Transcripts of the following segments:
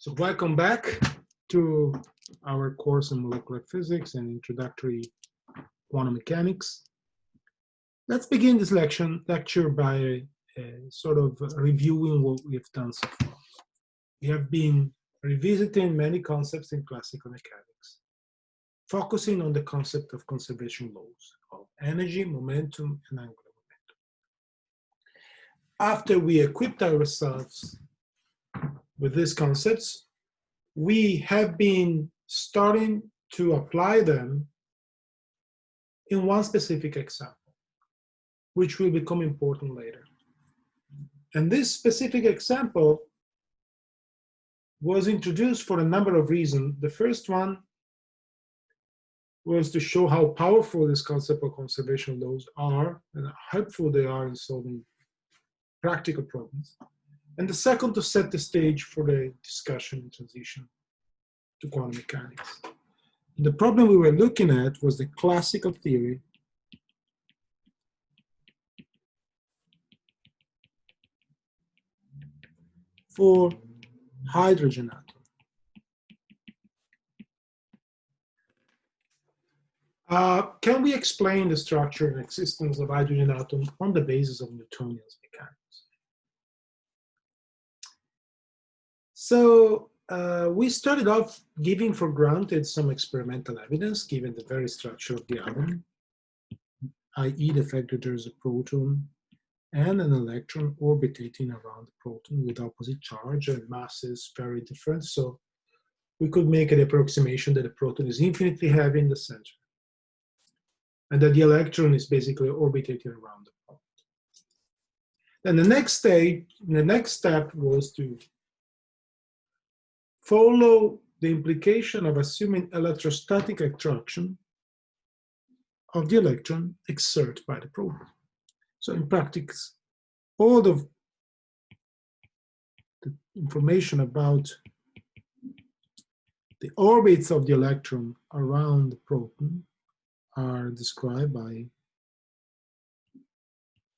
So welcome back to our course in molecular physics and introductory quantum mechanics. Let's begin this lecture by sort of reviewing what we have done so far. We have been revisiting many concepts in classical mechanics, focusing on the concept of conservation laws of energy, momentum, and angular momentum. After we equipped ourselves with these concepts, we have been starting to apply them in one specific example, which will become important later. And this specific example was introduced for a number of reasons. The first one was to show how powerful this concept of conservation laws are and how helpful they are in solving practical problems. And the second, to set the stage for the discussion and transition to quantum mechanics. The problem we were looking at was the classical theory for hydrogen atom. Can we explain the structure and existence of hydrogen atom on the basis of Newtonian mechanics? So we started off giving for granted some experimental evidence, given the very structure of the atom, i.e. the fact that there's a proton and an electron orbitating around the proton with opposite charge and masses very different. So we could make an approximation that the proton is infinitely heavy in the center, and that the electron is basically orbitating around the proton. Then the next step was to follow the implication of assuming electrostatic attraction of the electron exerted by the proton. So in practice, all of the information about the orbits of the electron around the proton are described by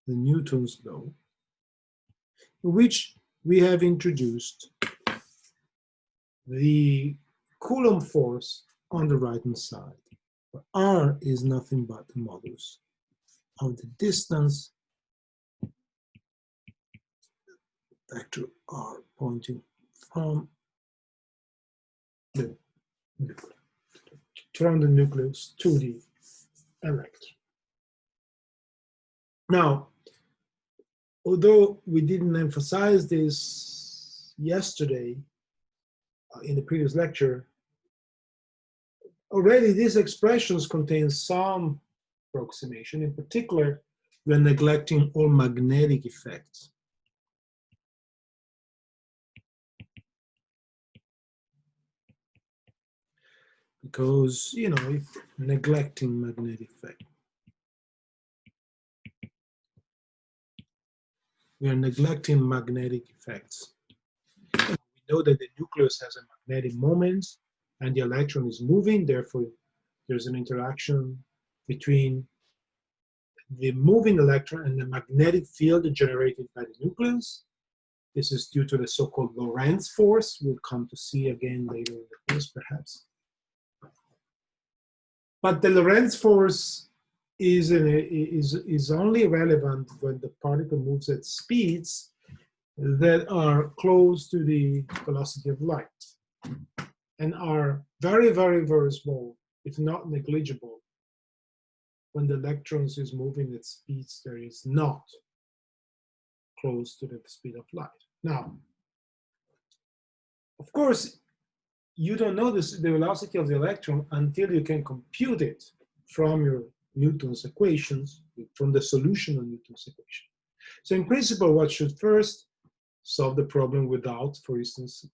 the Newton's law, in which we have introduced the Coulomb force on the right-hand side. R is nothing but the modulus of the distance vector R pointing from the nucleus to the electron. Now, although we didn't emphasize this yesterday in the previous lecture, already these expressions contain some approximation. In particular, we are neglecting all magnetic effects. Because, you know, if neglecting magnetic effect, we are neglecting magnetic effects. We know that the nucleus has a magnetic moment and the electron is moving, therefore there's an interaction between the moving electron and the magnetic field generated by the nucleus. This is due to the so-called Lorentz Force. We'll come to see again later in the course, perhaps. But the Lorentz Force is only relevant when the particle moves at speeds that are close to the velocity of light and are very, very, very small, if not negligible, when the electrons is moving at speeds that is not close to the speed of light. Now, of course, you don't know the velocity of the electron until you can compute it from your Newton's equations, from the solution of Newton's equation. So in principle, what should first solve the problem without, for instance,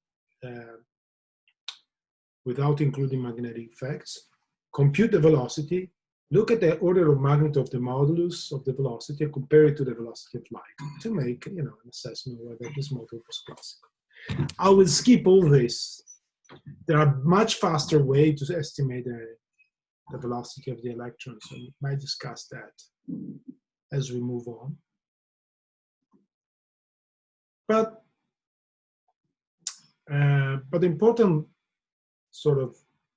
without including magnetic effects, compute the velocity, look at the order of magnitude of the modulus of the velocity, and compare it to the velocity of light to make, you know, an assessment whether this model was classical. I will skip all this. There are much faster ways to estimate the velocity of the electrons, and we might discuss that as we move on. But But the important sort of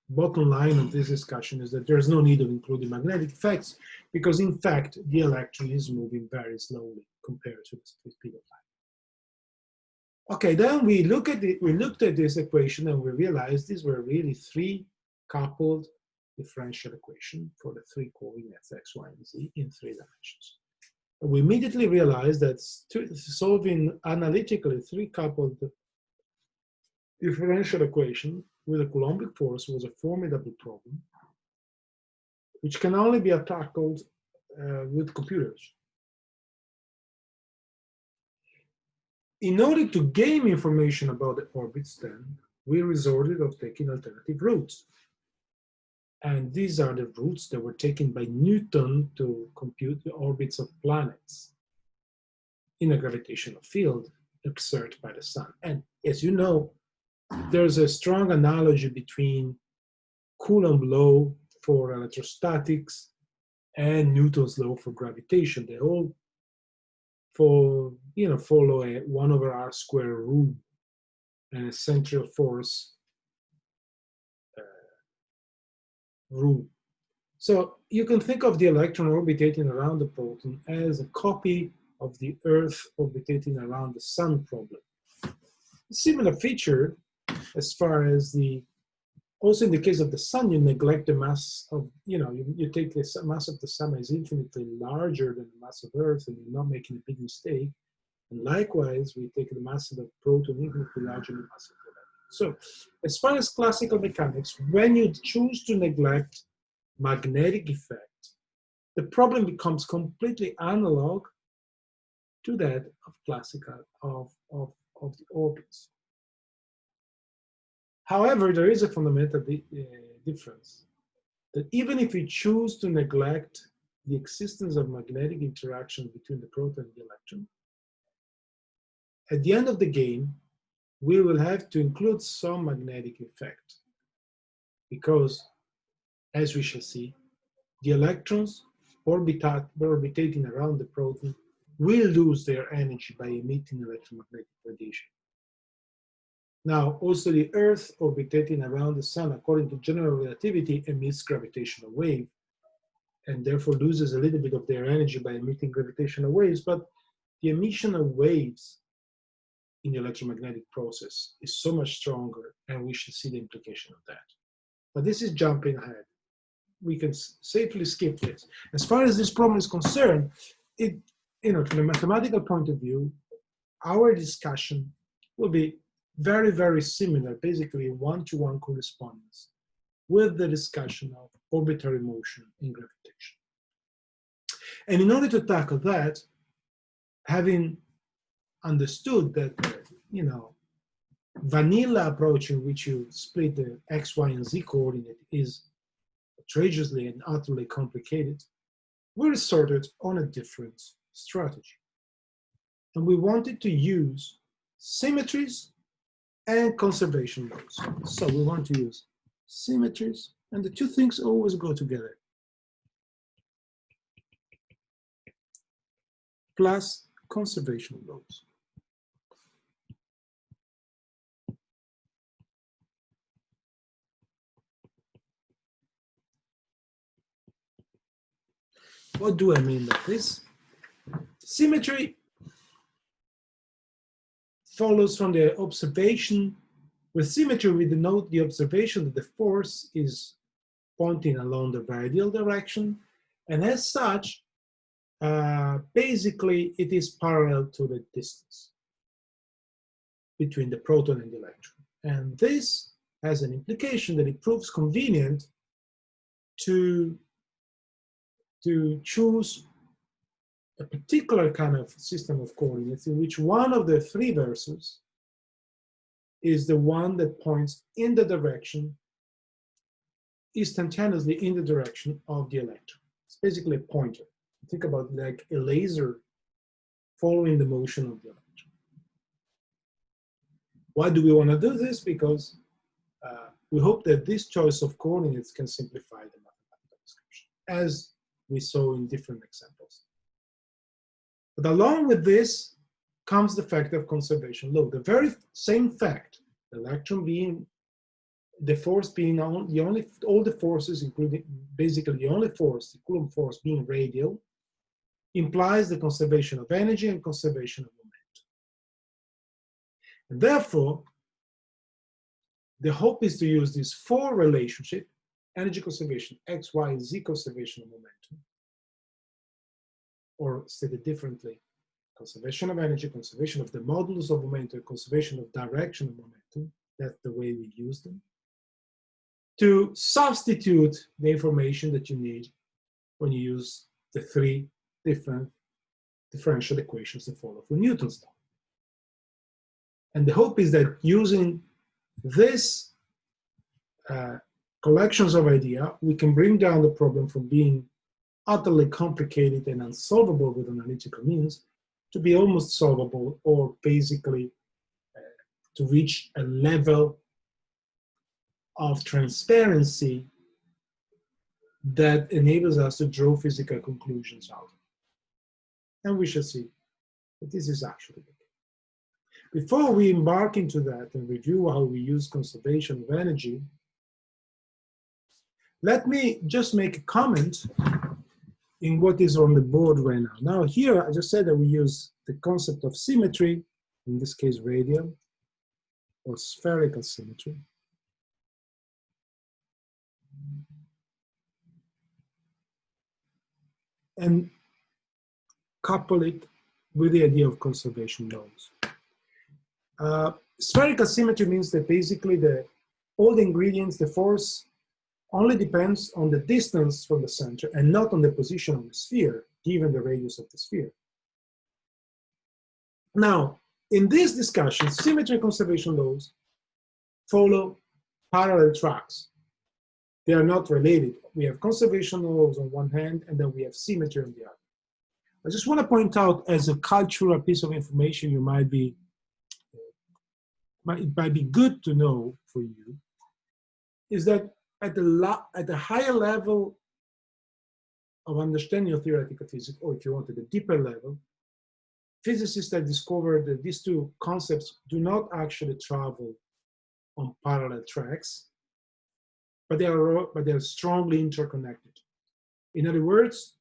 bottom line of this discussion is that there's no need of including magnetic effects, because in fact the electron is moving very slowly compared to the speed of light. Okay, then we looked at this equation and we realized these were really three coupled differential equations for the three coordinates x, y, and z in 3 dimensions. And we immediately realized that solving analytically 3 coupled differential equation with a Coulombic force was a formidable problem, which can only be tackled with computers. In order to gain information about the orbits, then, we resorted of taking alternative routes. And these are the routes that were taken by Newton to compute the orbits of planets in a gravitational field exerted by the sun. And as you know, there's a strong analogy between Coulomb law for electrostatics and Newton's law for gravitation. They all follow a 1/r² rule and a central force rule. So you can think of the electron orbitating around the proton as a copy of the Earth orbitating around the sun problem. A similar feature as far as also in the case of the sun, you neglect the mass of, you take the mass of the sun as infinitely larger than the mass of Earth, and you're not making a big mistake. And likewise, we take the mass of the proton infinitely larger than the mass of the electron. So as far as classical mechanics, when you choose to neglect magnetic effect, the problem becomes completely analog to that of classical, of the orbits. However, there is a fundamental difference, that even if we choose to neglect the existence of magnetic interaction between the proton and the electron, at the end of the game, we will have to include some magnetic effect, because, as we shall see, the electrons orbitating around the proton will lose their energy by emitting electromagnetic radiation. Now, also the Earth orbitating around the sun, according to general relativity, emits gravitational wave, and therefore loses a little bit of their energy by emitting gravitational waves. But the emission of waves in the electromagnetic process is so much stronger, and we should see the implication of that. But this is jumping ahead. We can safely skip this. As far as this problem is concerned, from a mathematical point of view, our discussion will be very, very similar, basically one-to-one correspondence with the discussion of orbitary motion in gravitation. And in order to tackle that, having understood that, vanilla approach in which you split the x, y, and z coordinate is outrageously and utterly complicated, we resorted on a different strategy. And we wanted to use symmetries and conservation laws. So we want to use symmetries, and the two things always go together, plus conservation laws. What do I mean by this? Symmetry follows from the observation. With symmetry, we denote the observation that the force is pointing along the radial direction, and as such, basically, it is parallel to the distance between the proton and the electron. And this has an implication that it proves convenient to choose a particular kind of system of coordinates in which one of the three versors is the one that points in the direction, instantaneously in the direction of the electron. It's basically a pointer. Think about it like a laser following the motion of the electron. Why do we want to do this? Because we hope that this choice of coordinates can simplify the mathematical description, as we saw in different examples. But along with this comes the fact of conservation law, the very same fact The electron being, the force being all the forces, including basically the only force, the Coulomb force being radial, implies the conservation of energy and conservation of momentum. And therefore, the hope is to use this four relationship, energy conservation, X, Y, Z conservation of momentum, or stated differently, conservation of energy, conservation of the modulus of momentum, conservation of direction of momentum, that's the way we use them, to substitute the information that you need when you use the three different differential equations that follow from Newton's law. And the hope is that using this collections of ideas, we can bring down the problem from being utterly complicated and unsolvable with analytical means to be almost solvable, or basically to reach a level of transparency that enables us to draw physical conclusions out. And we shall see that this is actually the case. Before we embark into that and review how we use conservation of energy, let me just make a comment in what is on the board right now. Now here, I just said that we use the concept of symmetry, in this case radial or spherical symmetry. And couple it with the idea of conservation laws. Spherical symmetry means that basically all the ingredients, the force, only depends on the distance from the center and not on the position of the sphere, given the radius of the sphere. Now, in this discussion, symmetry and conservation laws follow parallel tracks. They are not related. We have conservation laws on one hand, and then we have symmetry on the other. I just want to point out as a cultural piece of information it might be good to know for you, is that at the higher level of understanding of theoretical physics, or if you want at a deeper level, physicists have discovered that these two concepts do not actually travel on parallel tracks, but they are strongly interconnected. In other words,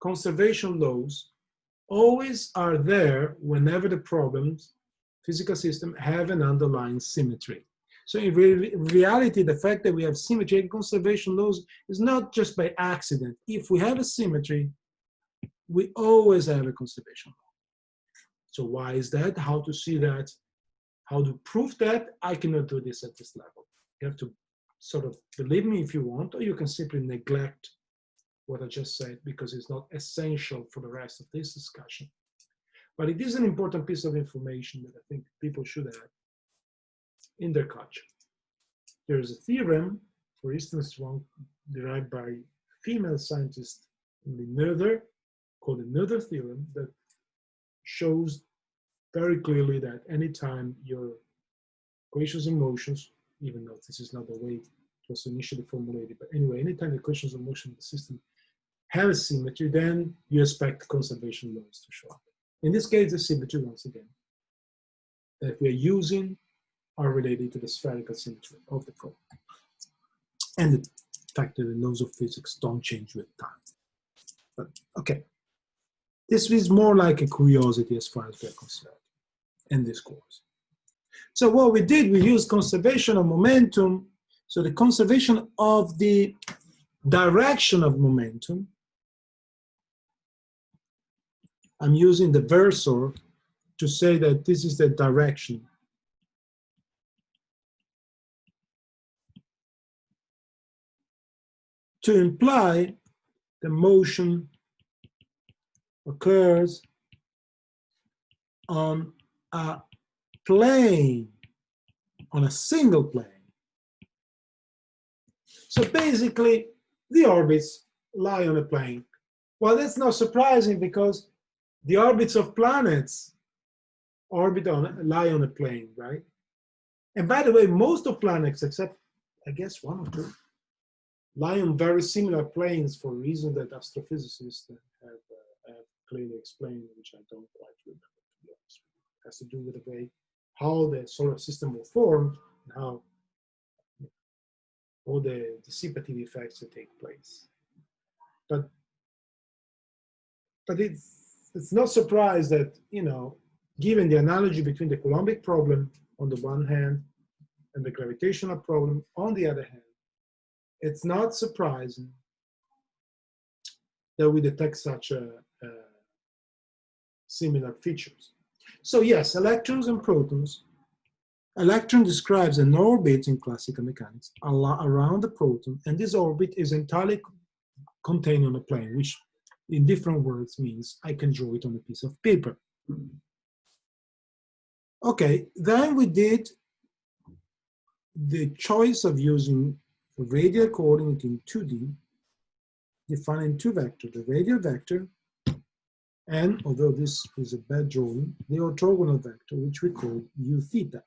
conservation laws always are there whenever the problems, physical system, have an underlying symmetry. So in reality, the fact that we have symmetry and conservation laws is not just by accident. If we have a symmetry, we always have a conservation law. So why is that? How to see that? How to prove that? I cannot do this at this level. You have to sort of believe me if you want, or you can simply neglect what I just said because it's not essential for the rest of this discussion. But it is an important piece of information that I think people should have in their culture. There's a theorem, for instance, one derived by female scientist in the Noether, called the Noether theorem, that shows very clearly that anytime your equations of motions, even though this is not the way it was initially formulated, but anyway, anytime the equations of motion in the system have a symmetry, then you expect conservation laws to show up. In this case, the symmetry, once again, that we're using are related to the spherical symmetry of the problem. And the fact that the laws of physics don't change with time. But okay, this is more like a curiosity as far as we're concerned in this course. So what we did, we used conservation of momentum. So the conservation of the direction of momentum. I'm using the versor to say that this is the direction. To imply the motion occurs on a plane, on a single plane. So basically, the orbits lie on a plane. Well, that's not surprising because the orbits of planets lie on a plane, right? And by the way, most of planets, except I guess one or two, lie on very similar planes for reasons that astrophysicists have clearly explained, which I don't quite remember, to be honest with you. It has to do with the way how the solar system was formed, how all the dissipative effects that take place. But it's no surprise that, given the analogy between the Coulombic problem on the one hand and the gravitational problem on the other hand, it's not surprising that we detect such similar features. So yes, electrons and protons. Electron describes an orbit in classical mechanics around the proton, and this orbit is entirely contained on a plane, which in different words means I can draw it on a piece of paper. Okay, then we did the choice of using a radial coordinate in 2D, defining two vectors, the radial vector, and although this is a bad drawing, the orthogonal vector, which we call u theta.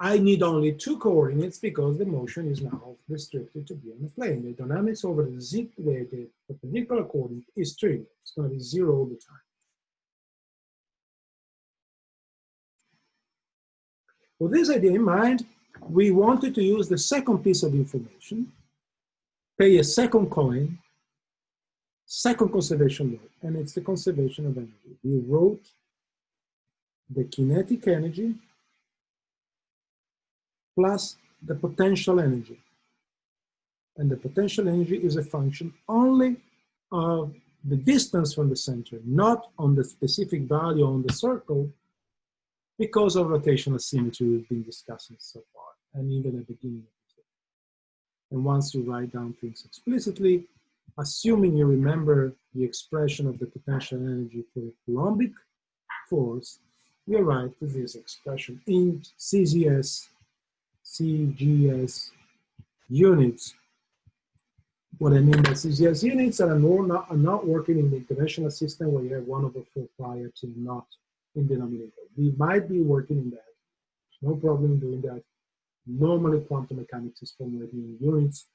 I need only two coordinates because the motion is now restricted to be on the plane. The dynamics over the z way, the perpendicular coordinate is trivial. It's going to be 0 all the time. With this idea in mind, we wanted to use the second piece of information, pay a second coin, second conservation law, and it's the conservation of energy. We wrote the kinetic energy plus the potential energy. And the potential energy is a function only of the distance from the center, not on the specific value on the circle, because of rotational symmetry we've been discussing so far, and even at the beginning of the video. And once you write down things explicitly, assuming you remember the expression of the potential energy for the Coulombic force, we arrive to this expression in CGS units. What I mean by CGS units are not working in the international system where you have 1/4 pi epsilon naught in denominator. We might be working in that. No problem doing that. Normally, quantum mechanics is formulated in units,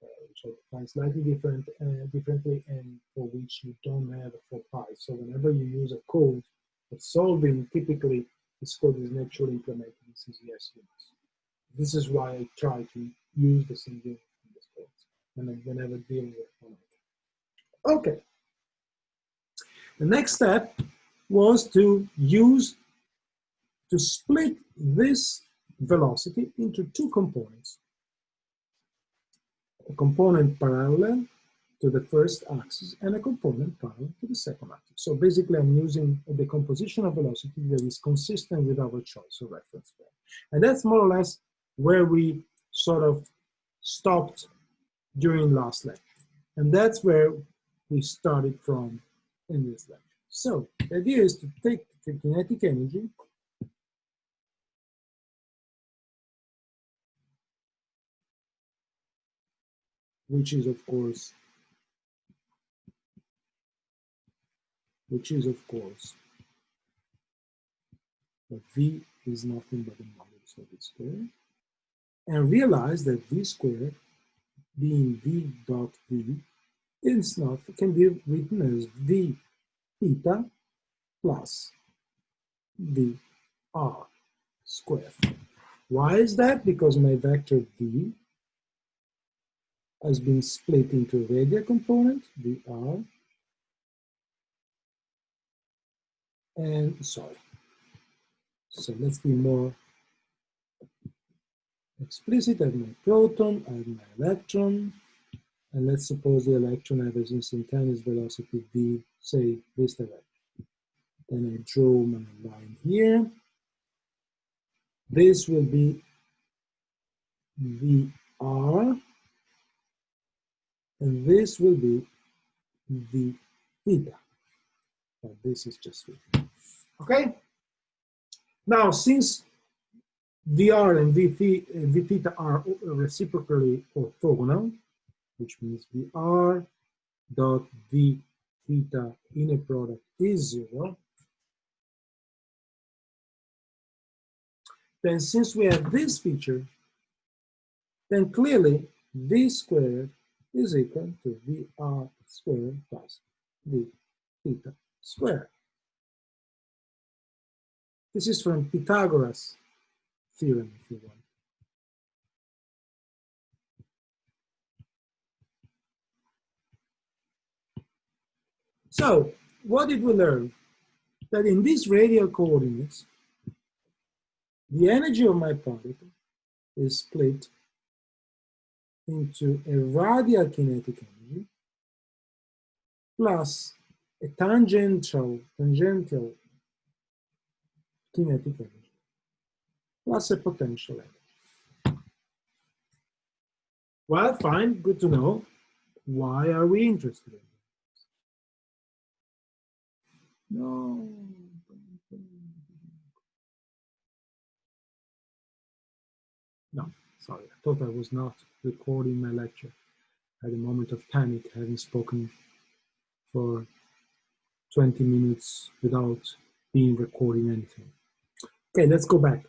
which are defined slightly differently, and for which you don't have a 4 pi. So whenever you use a code for solving, typically this code is naturally implemented in CGS units. This is why I try to use the same unit in this course, and whenever dealing with one. Okay. The next step was to split this velocity into two components. A component parallel to the first axis and a component parallel to the second axis. So basically I'm using a decomposition of velocity that is consistent with our choice of reference frame. And that's more or less where we sort of stopped during last lecture. And that's where we started from in this lecture. So the idea is to take the kinetic energy which is of course that V is nothing but the modulus of V squared, and realize that V squared being V dot V is not, can be written as V theta plus V R squared. Why is that? Because my vector V has been split into a radial component, VR, and sorry. So let's be more explicit. I have my proton, I have my electron, and let's suppose the electron has instantaneous velocity v, say this direction. Then I draw my line here. This will be VR, and this will be V theta. But this is just V. Okay? Now, since VR and V theta are reciprocally orthogonal, which means VR dot V theta inner product is 0, then since we have this feature, then clearly V squared is equal to VR squared plus V theta squared. This is from Pythagoras' theorem, if you want. So, what did we learn? That in these radial coordinates, the energy of my particle is split into a radial kinetic energy plus a tangential kinetic energy plus a potential energy. Well, fine, good to know. Why are we interested in this? No. No, sorry, I thought I was not recording my lecture. I had a moment of panic, having spoken for 20 minutes without being recording anything. Okay, let's go back.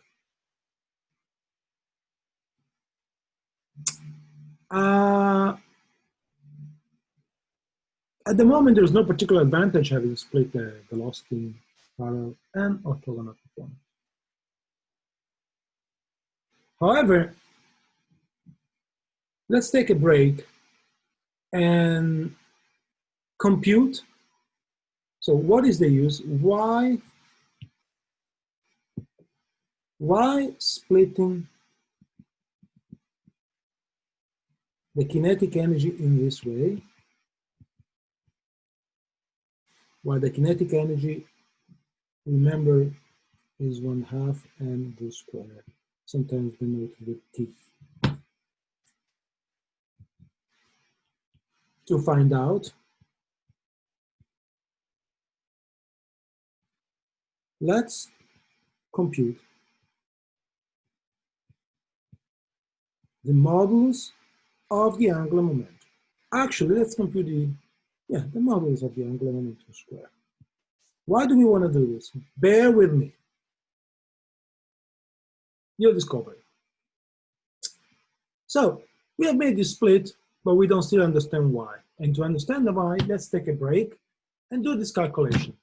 At the moment, there's no particular advantage having split the velocity in parallel and orthogonal components. However, let's take a break and compute. So what is the use? Why splitting the kinetic energy in this way? While the kinetic energy, remember, is 1/2 mv squared, sometimes denoted with T. To find out, let's compute the modulus of the angular momentum. Actually, let's compute the modulus of the angular momentum squared. Why do we want to do this? Bear with me. You'll discover it. So, we have made this split, but we don't still understand why. And to understand the why, let's take a break and do this calculation.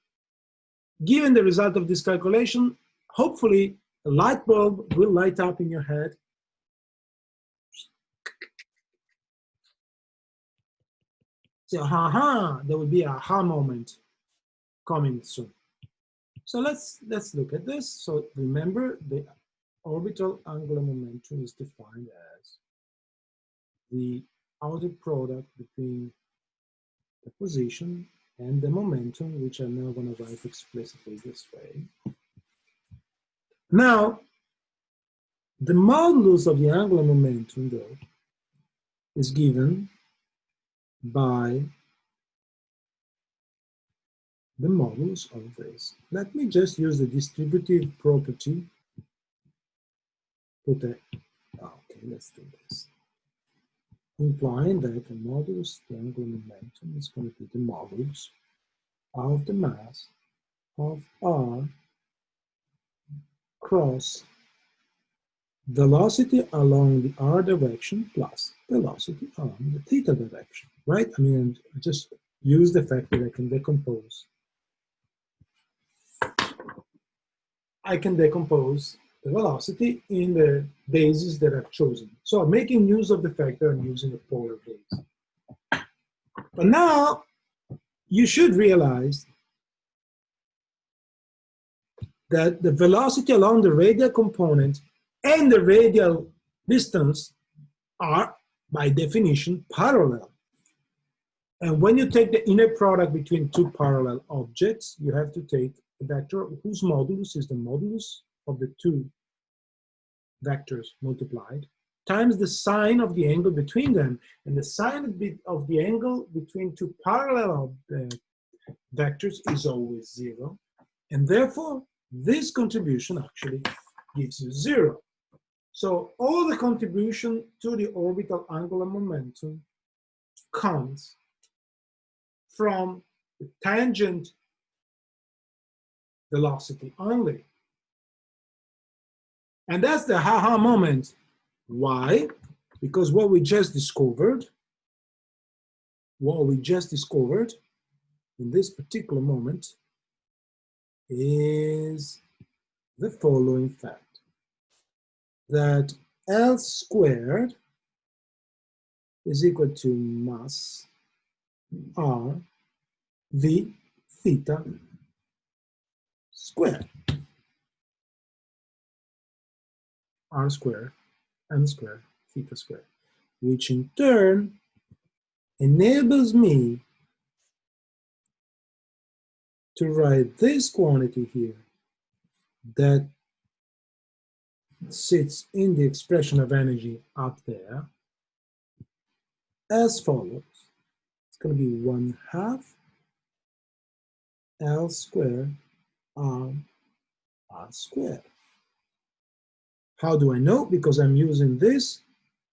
Given the result of this calculation, hopefully a light bulb will light up in your head. So, there will be a aha moment coming soon. So let's look at this. So remember, the orbital angular momentum is defined as the outer product between the position and the momentum, which I'm now going to write explicitly this way. Now, the modulus of the angular momentum, though, is given by the modulus of this. Let me just use the distributive property. Okay, let's do this. Implying that the modulus of the angular momentum is going to be the modulus of the mass of r cross velocity along the r direction plus velocity along the theta direction, right? I mean, just use the fact that I can decompose the velocity in the bases that I've chosen. So I'm making use of the fact that I'm using a polar base. But now you should realize that the velocity along the radial component and the radial distance are, by definition, parallel. And when you take the inner product between two parallel objects, you have to take a vector whose modulus is the modulus of the two vectors multiplied times the sine of the angle between them. And the sine of the angle between two parallel vectors is always 0. And therefore, this contribution actually gives you 0. So all the contribution to the orbital angular momentum comes from the tangent velocity only. And that's the ha-ha moment. Why? Because what we just discovered in this particular moment is the following fact, that L squared is equal to mass R V theta squared. R squared, M squared, theta squared, which in turn enables me to write this quantity here that sits in the expression of energy up there as follows. It's going to be 1/2 L squared R squared. How do I know? Because I'm using this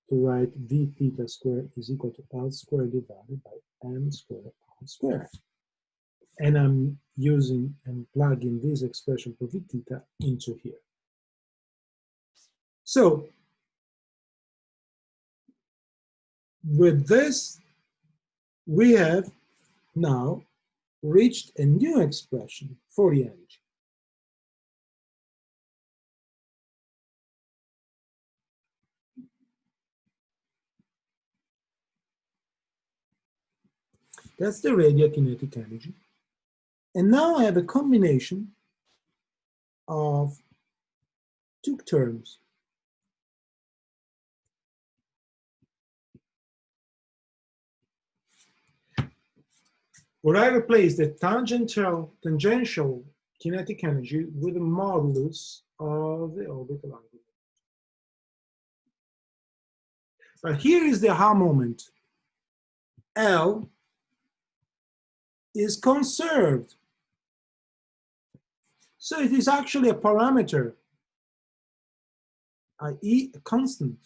to write V theta squared is equal to L squared divided by M squared R squared. And I'm using and plugging this expression for V theta into here. So with this, we have now reached a new expression for the energy. That's the radiokinetic energy. And now I have a combination of two terms. Where I replace the tangential kinetic energy with the modulus of the orbital angle. But here is the aha moment. L is conserved. So it is actually a parameter, i.e. a constant.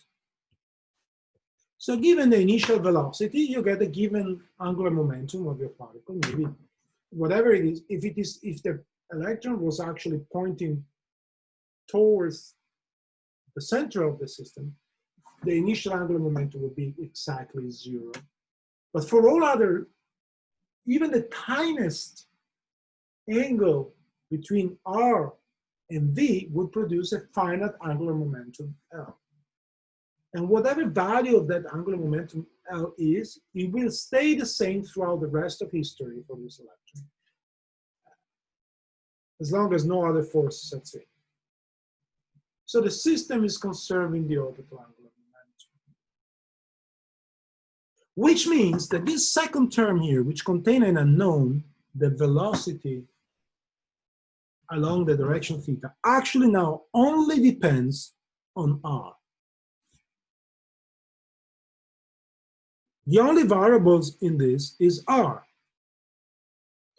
So given the initial velocity, you get a given angular momentum of your particle, maybe whatever it is. If the electron was actually pointing towards the center of the system, the initial angular momentum would be exactly 0. But for all other, even the tiniest angle between R and V would produce a finite angular momentum L. And whatever value of that angular momentum L is, it will stay the same throughout the rest of history for this electron, as long as no other force sets in. So the system is conserving the orbital angular momentum. Which means that this second term here, which contains an unknown, the velocity along the direction theta, actually now only depends on R. The only variables in this is R.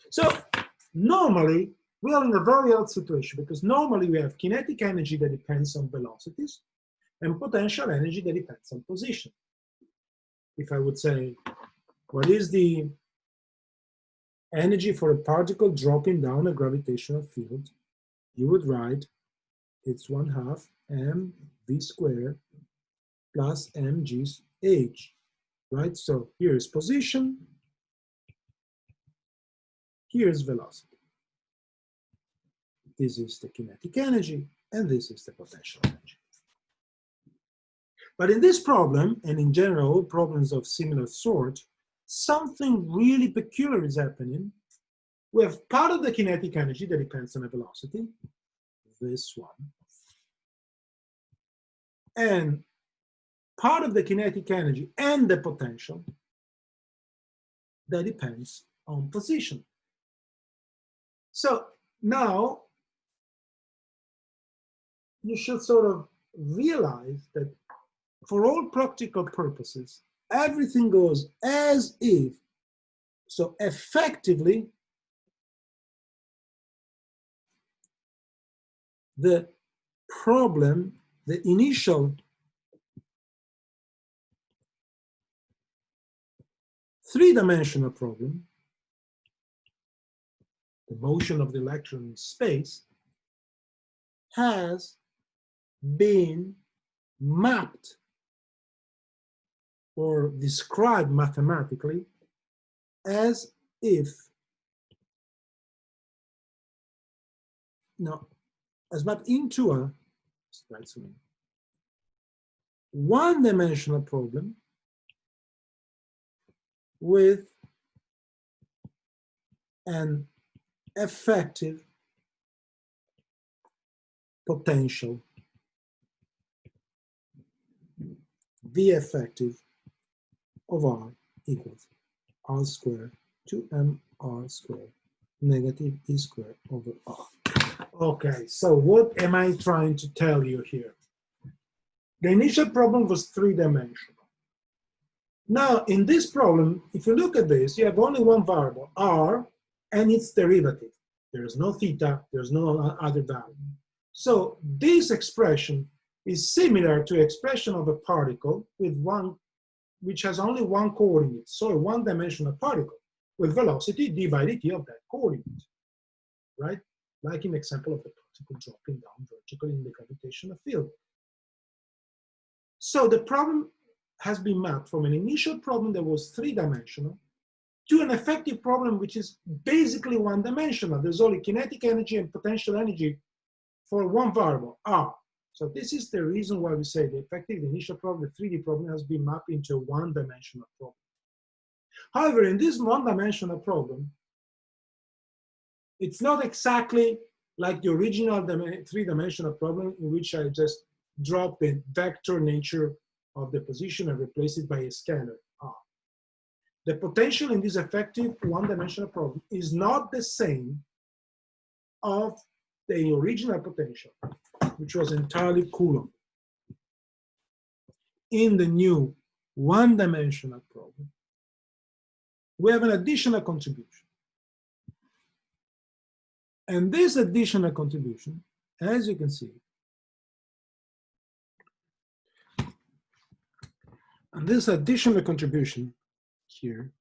So normally, we are in a very odd situation because normally we have kinetic energy that depends on velocities and potential energy that depends on position. If I would say, what is the energy for a particle dropping down a gravitational field? You would write it's 1/2 mv squared plus mgh, right? So here is position, here is velocity. This is the kinetic energy, and this is the potential energy. But in this problem, and in general, problems of similar sort, something really peculiar is happening. We have part of the kinetic energy that depends on the velocity, this one, and part of the kinetic energy and the potential that depends on position. So now you should sort of realize that for all practical purposes, everything goes as if. So effectively, the problem, the initial three-dimensional problem, the motion of the electron in space, has been mapped or described mathematically as if now as mapped into a one-dimensional problem with an effective potential, V effective of R equals R squared to mR squared negative E squared over R. Okay, so what am I trying to tell you here? The initial problem was three-dimensional. Now, in this problem, if you look at this, you have only one variable, R, and its derivative. There's no theta, there's no other value. So this expression is similar to expression of a particle with one, which has only one coordinate, so a one-dimensional particle with velocity d by dt of that coordinate, right? Like in the example of the particle dropping down vertically in the gravitational field. So the problem has been mapped from an initial problem that was three-dimensional to an effective problem which is basically one-dimensional. There's only kinetic energy and potential energy for one variable, R. So this is the reason why we say the effective initial problem, the 3D problem, has been mapped into a one-dimensional problem. However, in this one-dimensional problem, it's not exactly like the original three-dimensional problem in which I just drop the vector nature of the position and replace it by a scalar, R. The potential in this effective one-dimensional problem is not the same of the original potential, which was entirely Coulomb. In the new one-dimensional problem, we have an additional contribution. And this additional contribution, as you can see, and this additional contribution here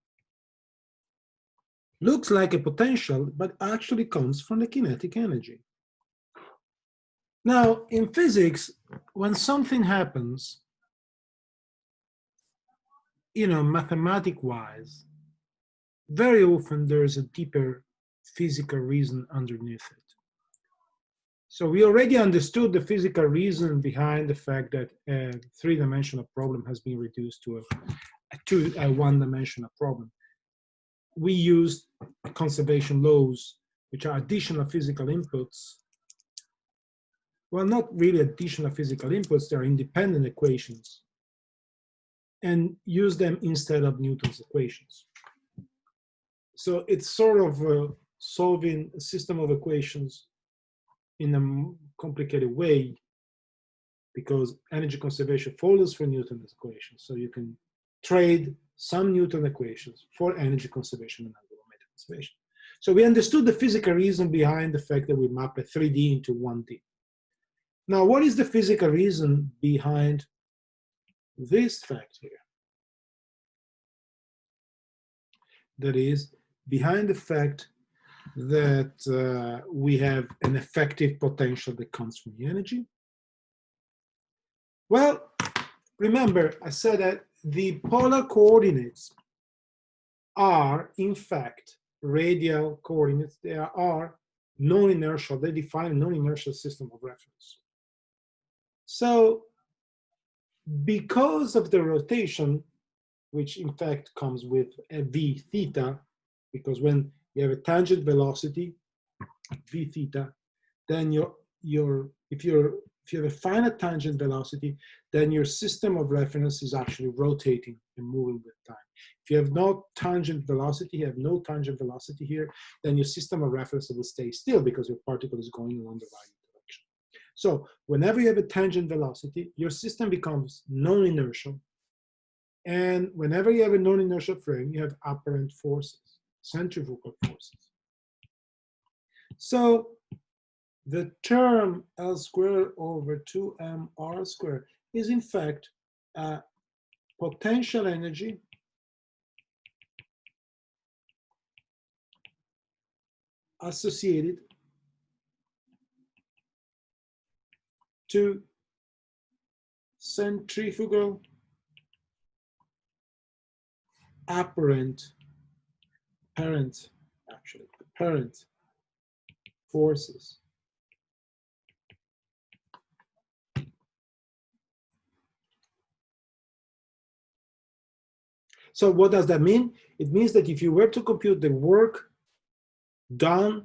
looks like a potential, but actually comes from the kinetic energy. Now, in physics, when something happens, mathematic-wise, very often there's a deeper physical reason underneath it. So we already understood the physical reason behind the fact that a three-dimensional problem has been reduced to a one-dimensional problem. We used conservation laws, which are additional physical inputs. Well, not really additional physical inputs, they're independent equations, and use them instead of Newton's equations. So it's sort of solving a system of equations in a complicated way, because energy conservation follows from Newton's equations. So you can trade some Newton equations for energy conservation and angular momentum conservation. So we understood the physical reason behind the fact that we map a 3D into 1D. Now, what is the physical reason behind this fact here? That is, behind the fact that we have an effective potential that comes from the energy. Well, remember, I said that the polar coordinates are, in fact, radial coordinates. They are non-inertial. They define a non-inertial system of reference. So, because of the rotation, which in fact comes with a v theta, because when you have a tangent velocity, v theta, then if you have a finite tangent velocity, then your system of reference is actually rotating and moving with time. If you have no tangent velocity, you have no tangent velocity here, then your system of reference will stay still because your particle is going along the right direction. So whenever you have a tangent velocity, your system becomes non-inertial. And whenever you have a non-inertial frame, you have apparent forces, centrifugal forces. So the term L squared over 2mR squared is in fact potential energy associated to centrifugal apparent forces. So what does that mean? It means that if you were to compute the work done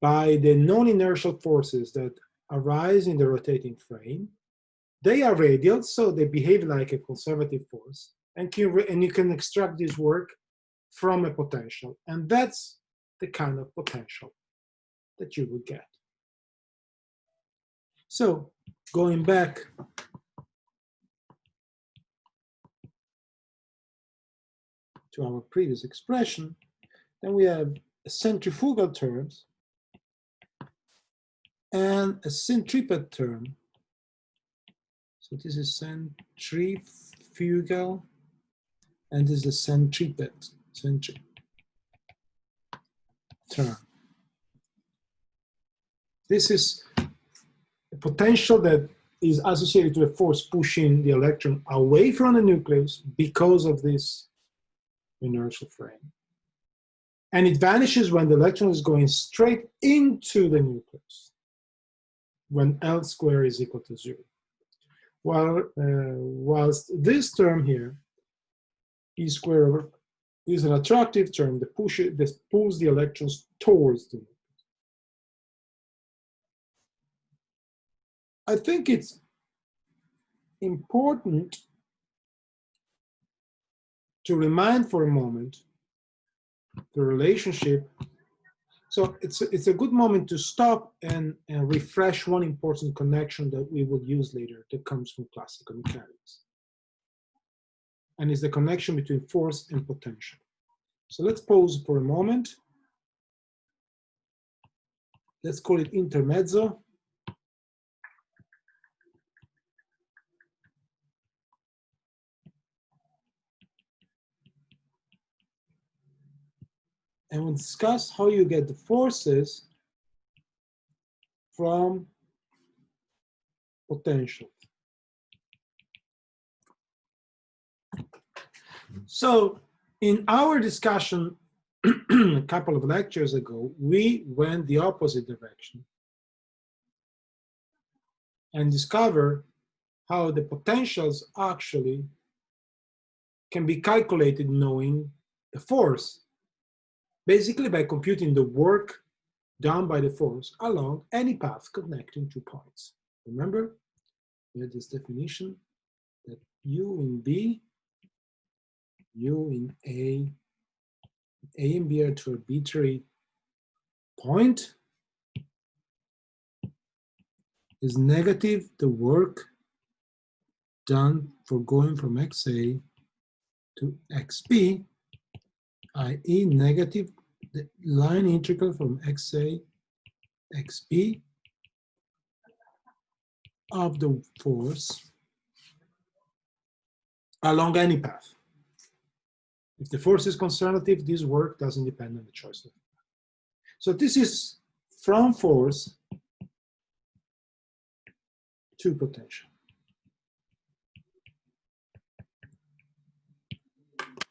by the non-inertial forces that arise in the rotating frame, they are radial, so they behave like a conservative force, and you can extract this work from a potential, and that's the kind of potential that you would get. So going back to our previous expression, then we have a centrifugal terms and a centripetal term. So this is centrifugal, and this is a centripetal term. This is a potential that is associated to a force pushing the electron away from the nucleus because of this inertial frame. And it vanishes when the electron is going straight into the nucleus, when L squared is equal to 0. Whilst this term here, E squared over, is an attractive term that pulls the electrons towards the nucleus. I think it's important to remind for a moment the relationship. So it's a good moment to stop and refresh one important connection that we will use later that comes from classical mechanics. And it's the connection between force and potential. So let's pause for a moment. Let's call it intermezzo. And we'll discuss how you get the forces from potential. So in our discussion a couple of lectures ago, we went the opposite direction and discovered how the potentials actually can be calculated knowing the force, basically by computing the work done by the force along any path connecting 2 points. Remember, we had this definition that U in B, U in A and B are two arbitrary point is negative the work done for going from XA to XB, i.e. negative the line integral from XA, XB of the force along any path. If the force is conservative, this work doesn't depend on the choice of the path. So this is from force to potential.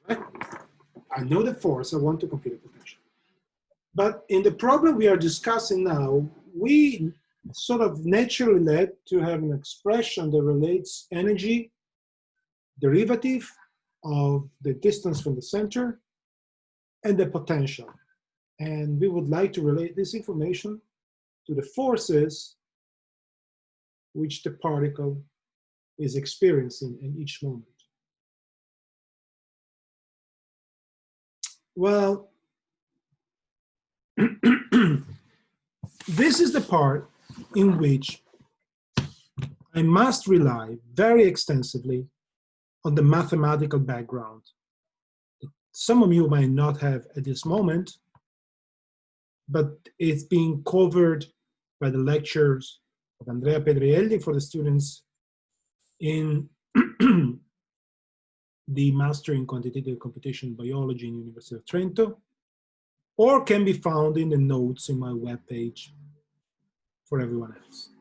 Right? I know the force, I want to compute the potential. But in the problem we are discussing now, we sort of naturally led to have an expression that relates energy derivative of the distance from the center and the potential. And we would like to relate this information to the forces which the particle is experiencing in each moment. Well, this is the part in which I must rely very extensively on the mathematical background that some of you might not have at this moment, but it's being covered by the lectures of Andrea Pedrielli for the students in the Master in Quantitative Computational Biology in University of Trento, or can be found in the notes in my webpage for everyone else.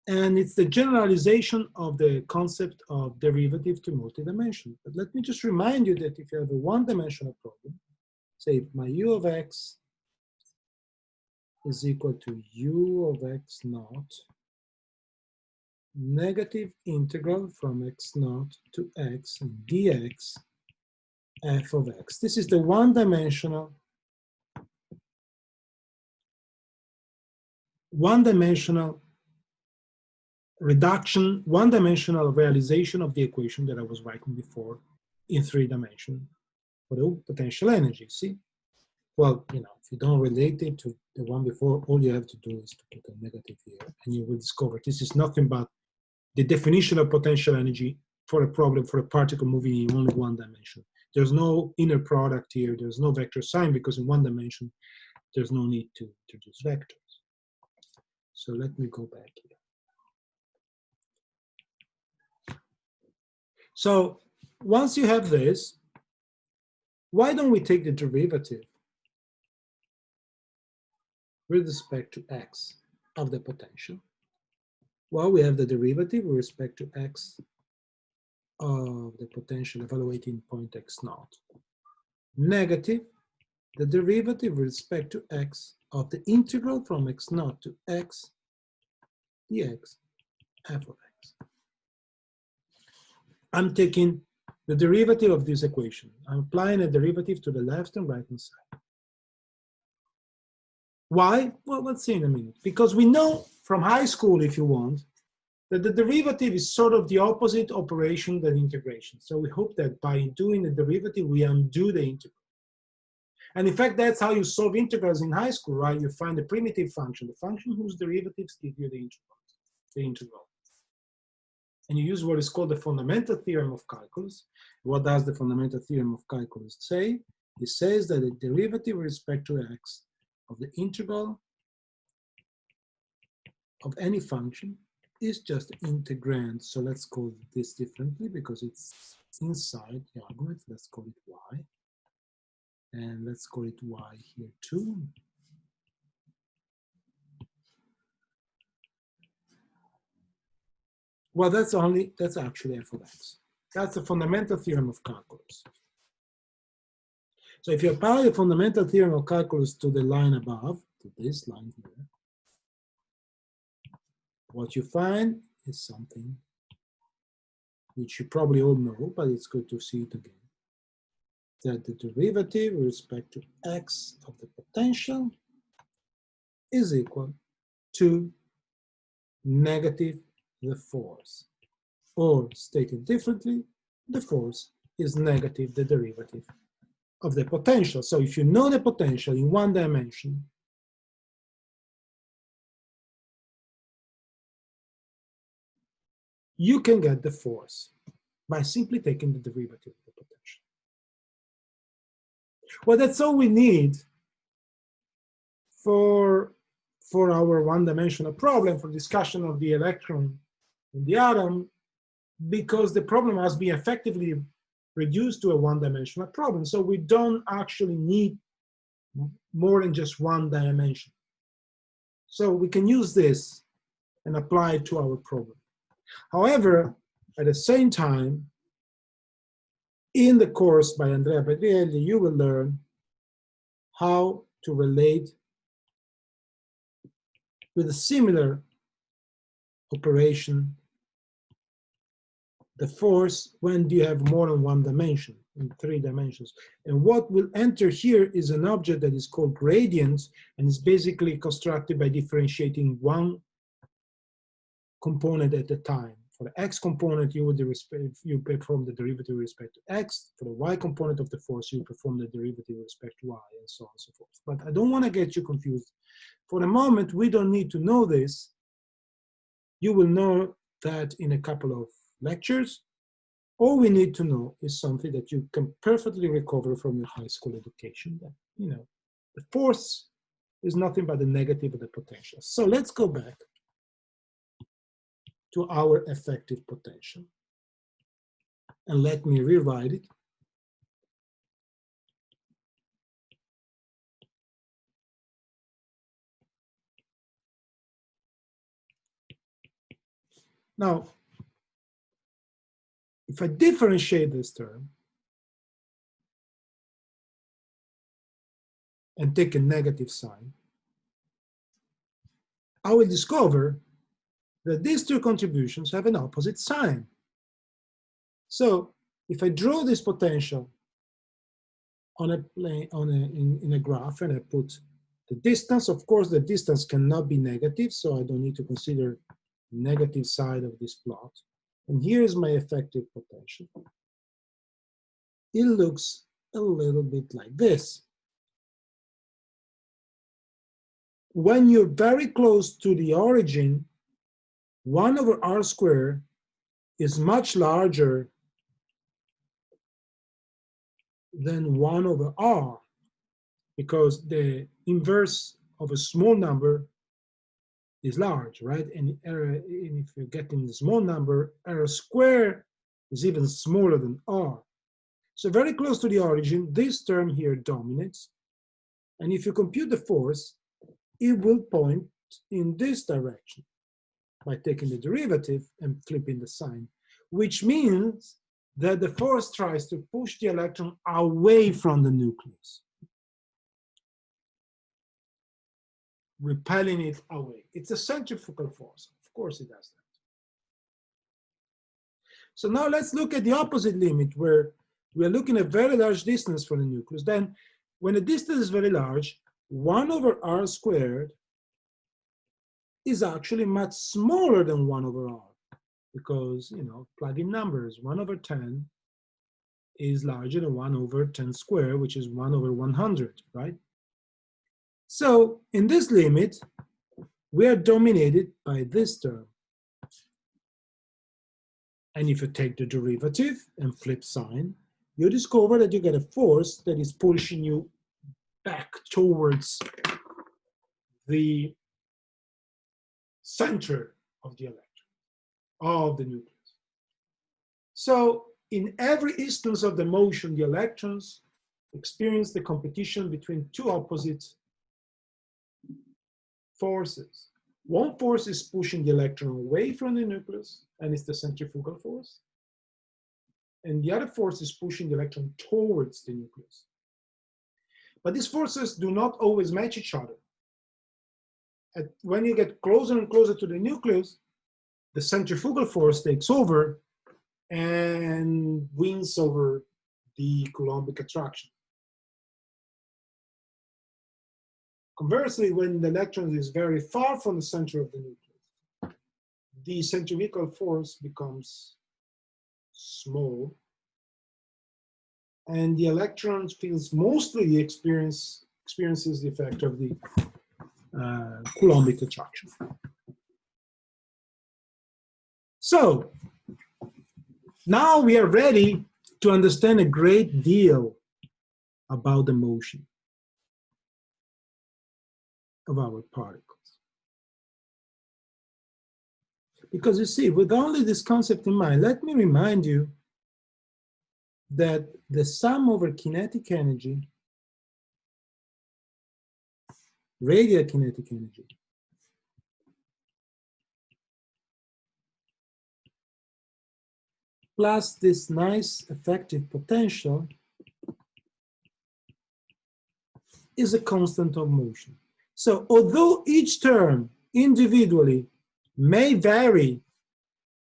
And it's the generalization of the concept of derivative to multidimension. But let me just remind you that if you have a one-dimensional problem, say my u of x is equal to u of x naught negative integral from x naught to x dx f of x. This is the one-dimensional reduction, one-dimensional realization of the equation that I was writing before in 3 dimensions for the potential energy. See? Well, you know, if you don't relate it to the one before, all you have to do is to put a negative here, and you will discover this is nothing but the definition of potential energy for a problem, for a particle moving in only 1 dimension. There's no inner product here, there's no vector sign, because in 1 dimension, there's no need to introduce vectors. So let me go back here. So once you have this, why don't we take the derivative with respect to x of the potential? Well, we have the derivative with respect to x of the potential evaluating point x naught. Negative, the derivative with respect to x of the integral from x naught to x dx f of x. I'm taking the derivative of this equation. I'm applying a derivative to the left and right hand side. Why? Well, let's see in a minute. Because we know from high school, if you want, that the derivative is sort of the opposite operation than integration. So we hope that by doing the derivative, we undo the integral. And in fact, that's how you solve integrals in high school, right? You find the primitive function, the function whose derivatives give you the integral. And you use what is called the fundamental theorem of calculus. What does the fundamental theorem of calculus say? It says that the derivative with respect to x of the integral of any function is just integrand. So let's call this differently because it's inside the argument. Let's call it y. And let's call it y here too. Well, that's actually f of x. That's the fundamental theorem of calculus. So if you apply the fundamental theorem of calculus to the line above, to this line here, what you find is something which you probably all know, but it's good to see it again. That the derivative with respect to x of the potential is equal to negative the force. Or stated differently, the force is negative the derivative of the potential. So if you know the potential in 1 dimension, you can get the force by simply taking the derivative of the potential. Well, that's all we need for our 1-dimensional problem, for discussion of the electron in the atom, because the problem has been effectively reduced to a 1-dimensional problem. So we don't actually need more than just 1 dimension. So we can use this and apply it to our problem. However, at the same time, in the course by Andrea Pedrielli, you will learn how to relate with a similar operation the force when you have more than 1 dimension, in 3 dimensions. And what will enter here is an object that is called gradient, and is basically constructed by differentiating 1 component at a time. For the x component, you perform the derivative with respect to x. For the y component of the force, you perform the derivative with respect to y, and so on and so forth. But I don't want to get you confused. For the moment, we don't need to know this. You will know that in a couple of lectures. All we need to know is something that you can perfectly recover from your high school education. That, you know, the force is nothing but the negative of the potential. So let's go back to our effective potential. And let me rewrite it. Now, if I differentiate this term and take a negative sign, I will discover that these two contributions have an opposite sign. So if I draw this potential on a plane, in a graph, and I put the distance, of course, the distance cannot be negative, so I don't need to consider the negative side of this plot. And here's my effective potential. It looks a little bit like this. When you're very close to the origin, 1 over r squared is much larger than 1 over r, because the inverse of a small number is large, right? And if you're getting the small number, r squared is even smaller than r. So very close to the origin, this term here dominates. And if you compute the force, it will point in this direction by taking the derivative and flipping the sign, which means that the force tries to push the electron away from the nucleus, repelling it away. It's a centrifugal force. Of course it does that. So now let's look at the opposite limit, where we are looking at very large distance from the nucleus. Then when the distance is very large, 1 over r squared is actually much smaller than 1 over r, because, you know, plug in numbers. 1 over 10 is larger than 1 over 10 squared, which is 1 over 100, right? So in this limit, we are dominated by this term. And if you take the derivative and flip sign, you discover that you get a force that is pushing you back towards the center of the electron, of the nucleus. So in every instance of the motion, the electrons experience the competition between two opposite forces. One force is pushing the electron away from the nucleus, and it's the centrifugal force. And the other force is pushing the electron towards the nucleus. But these forces do not always match each other. When you get closer and closer to the nucleus, the centrifugal force takes over and wins over the Coulombic attraction. Conversely, when the electron is very far from the center of the nucleus, the centrifugal force becomes small, and the electron feels mostly experiences the effect of the Coulombic attraction. So now we are ready to understand a great deal about the motion of our particles. Because you see, with only this concept in mind, let me remind you that the sum over kinetic energy, radial kinetic energy, plus this nice effective potential is a constant of motion. So although each term individually may vary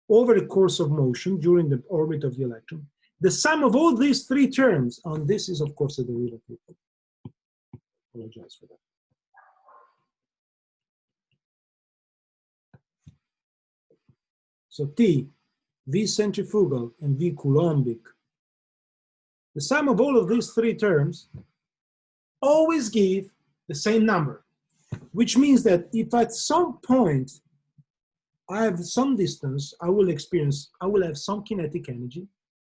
over the course of motion during the orbit of the electron, the sum of all these three terms, and this is of course a derivative. Apologize for that. So T, V centrifugal, and V Coulombic, the sum of all of these three terms always give the same number, which means that if at some point I have some distance, I will have some kinetic energy,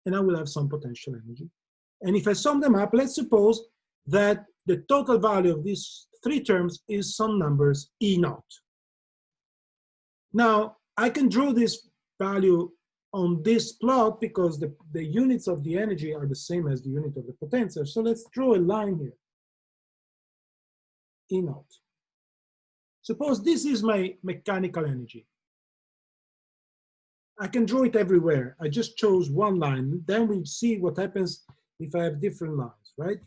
and I will have some potential energy. And if I sum them up, let's suppose that the total value of these three terms is some numbers E naught. Now, I can draw this value on this plot because the units of the energy are the same as the unit of the potential. So let's draw a line here, E naught. Suppose this is my mechanical energy. I can draw it everywhere. I just chose one line. Then we'll see what happens if I have different lines, right?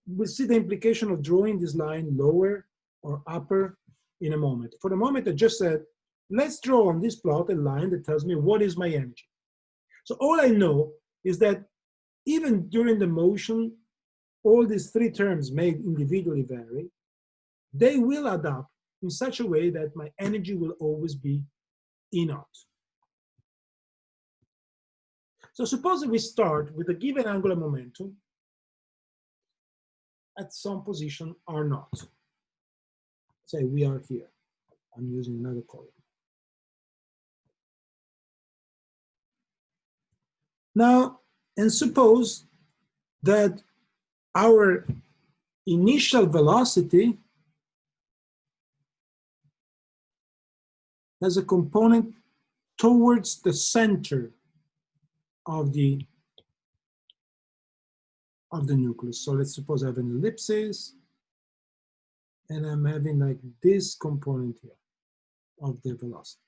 We'll see the implication of drawing this line lower or upper in a moment. For the moment, I just said let's draw on this plot a line that tells me what is my energy. So all I know is that even during the motion, all these three terms may individually vary. They will add up in such a way that my energy will always be E naught. So suppose that we start with a given angular momentum at some position R naught. Say we are here. I'm using another column. Now, and suppose that our initial velocity has a component towards the center of the nucleus. So let's suppose I have an ellipsis, and I'm having like this component here of the velocity.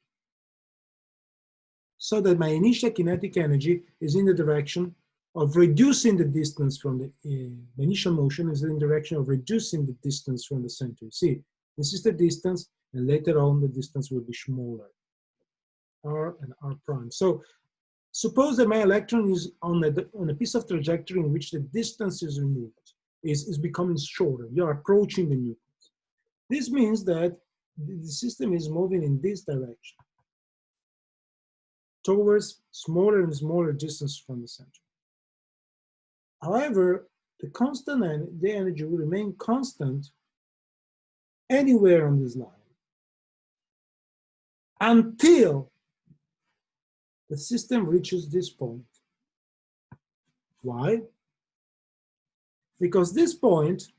So that my initial kinetic energy is in the direction of reducing the distance from the initial motion is in the direction of reducing the distance from the center. See, this is the distance, and later on the distance will be smaller, R and R prime. So suppose that my electron is on a piece of trajectory in which the distance is removed, is becoming shorter. You're approaching the nucleus. This means that the system is moving in this direction towards smaller and smaller distance from the center. However, the energy will remain constant anywhere on this line until the system reaches this point. Why? Because this point,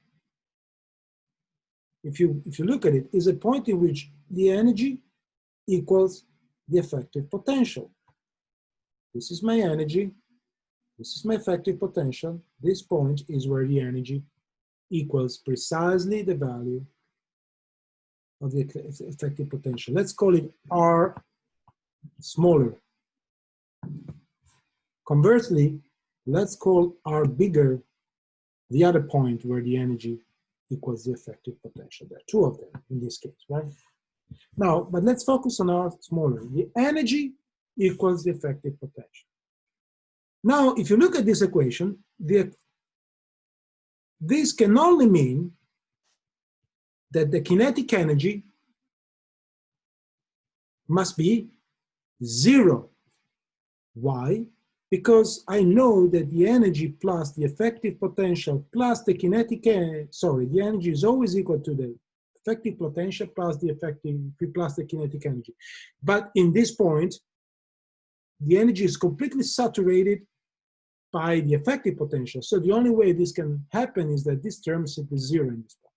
if you look at it, is a point in which the energy equals the effective potential. This is my energy. This is my effective potential. This point is where the energy equals precisely the value of the effective potential. Let's call it R smaller. Conversely, let's call R bigger the other point where the energy equals the effective potential. There are two of them in this case, right? Now, but let's focus on R smaller. The energy equals the effective potential. Now, if you look at this equation, this can only mean that the kinetic energy must be 0. Why? Because I know that the energy plus the effective potential plus the kinetic energy, the energy is always equal to the effective potential plus the kinetic energy. But in this point, the energy is completely saturated by the effective potential. So the only way this can happen is that this term is simply 0 in this point.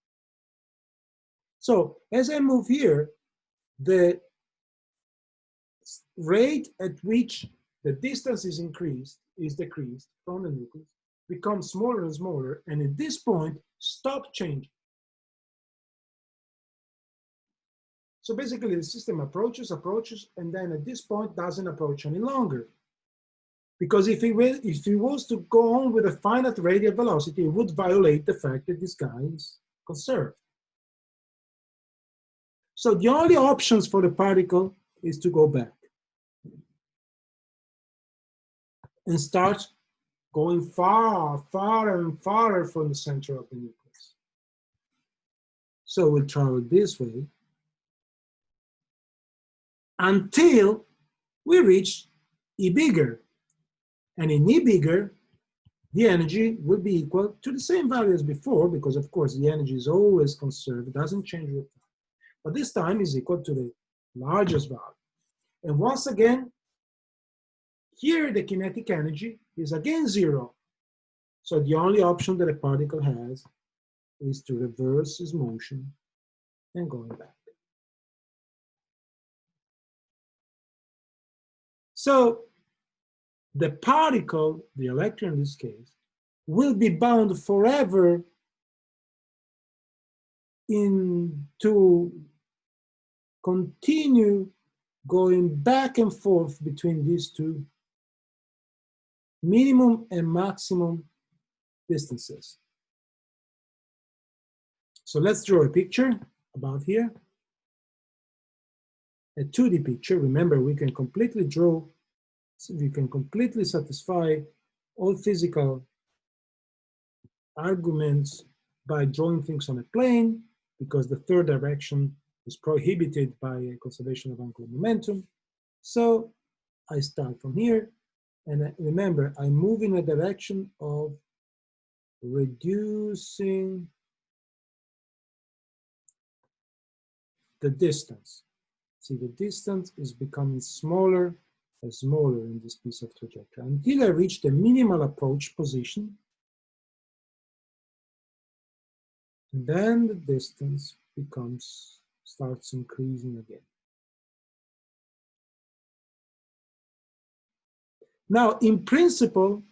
So as I move here, the rate at which the distance is decreased from the nucleus, becomes smaller and smaller, and at this point, stop changing. So basically the system approaches, and then at this point doesn't approach any longer. Because if it was to go on with a finite radial velocity, it would violate the fact that this guy is conserved. So the only options for the particle is to go back and start going farther and farther from the center of the nucleus. So we'll travel this way until we reach E bigger. And in E bigger, the energy will be equal to the same value as before, because of course the energy is always conserved, it doesn't change with time. But this time is equal to the largest value. And once again, here the kinetic energy is again 0. So the only option that a particle has is to reverse its motion and going back. So the particle, the electron in this case, will be bound forever to continue going back and forth between these two minimum and maximum distances. So let's draw a picture about here. a 2D picture. Remember, we can completely draw, we can completely satisfy all physical arguments by drawing things on a plane, because the third direction is prohibited by a conservation of angular momentum. So I start from here, and remember, I move in a direction of reducing the distance. See, the distance is becoming smaller and smaller in this piece of trajectory until I reach the minimal approach position. And then the distance starts increasing again. Now, in principle,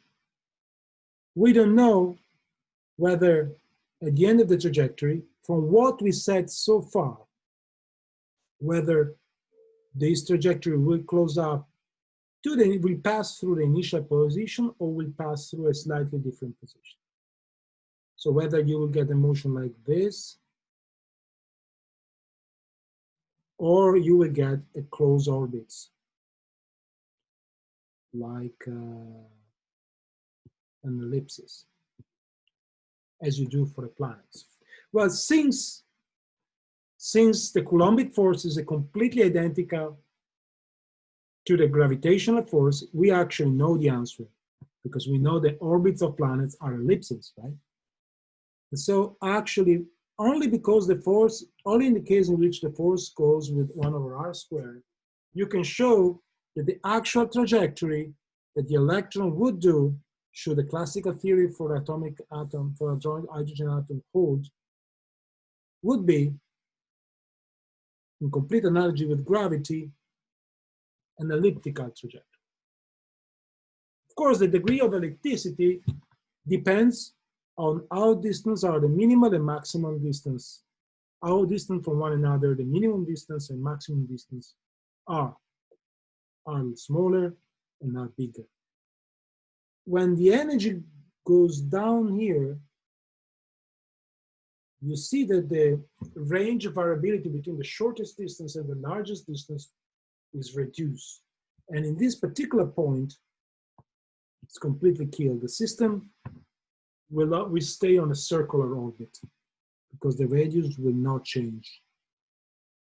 we don't know whether at the end of the trajectory, from what we said so far, whether this trajectory will close up will pass through the initial position or will pass through a slightly different position. So whether you will get a motion like this, or you will get a closed orbits, like an ellipsis, as you do for the planets. Well, since the Coulombic force is completely identical to the gravitational force, we actually know the answer, because we know the orbits of planets are ellipses, right? And so actually, only because the force, only in the case in which the force goes with 1 over r squared, you can show that the actual trajectory that the electron would do, should the classical theory for atomic atom, for a joint hydrogen atom hold, would be, in complete analogy with gravity, an elliptical trajectory. Of course, the degree of ellipticity depends on how distant are the minimal and maximum distance, how distant from one another the minimum distance and maximum distance are smaller and are bigger. When the energy goes down here, you see that the range of variability between the shortest distance and the largest distance is reduced. And in this particular point, it's completely killed. The system will stay on a circular orbit because the radius will not change.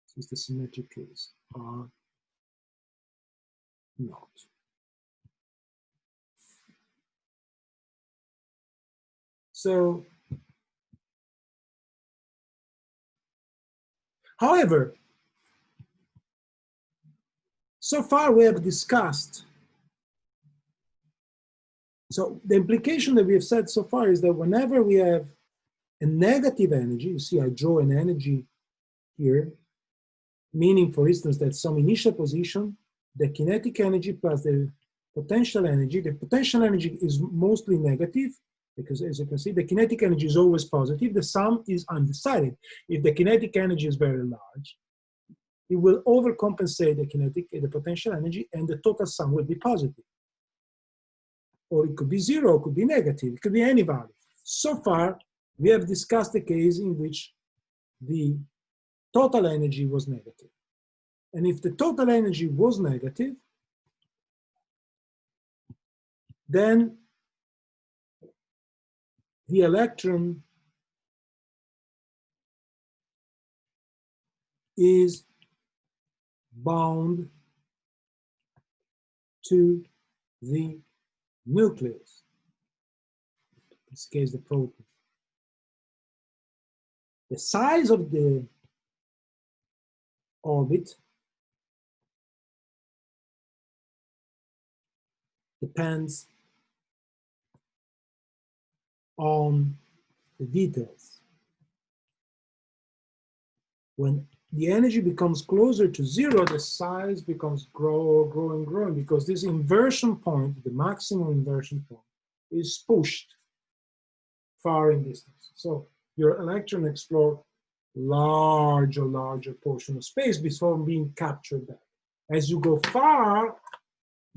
Since the symmetric case are not. So, however, so far we have discussed, so the implication that we have said so far is that whenever we have a negative energy, you see I draw an energy here, meaning for instance that some initial position, the kinetic energy plus the potential energy is mostly negative, because as you can see, the kinetic energy is always positive, the sum is undecided. If the kinetic energy is very large, it will overcompensate the potential energy, and the total sum will be positive. Or it could be zero, it could be negative, it could be any value. So far, we have discussed a case in which the total energy was negative. And if the total energy was negative, then the electron is bound to the nucleus, in this case the proton. The size of the orbit depends on the details. When the energy becomes closer to zero, the size becomes growing, because this inversion point, the maximum inversion point, is pushed far in distance. So your electron explores larger portion of space before being captured back. As you go far,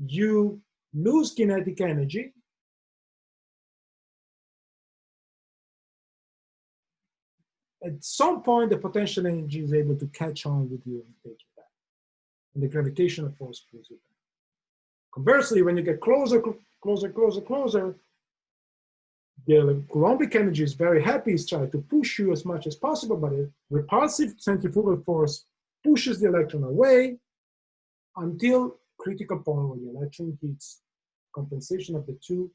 you lose kinetic energy. At some point, the potential energy is able to catch on with you and take you back. and the gravitational force pulls you back. Conversely, when you get closer, closer, closer, closer, the Coulombic energy is very happy, it's trying to push you as much as possible, but a repulsive centrifugal force pushes the electron away until critical point where the electron hits compensation of the two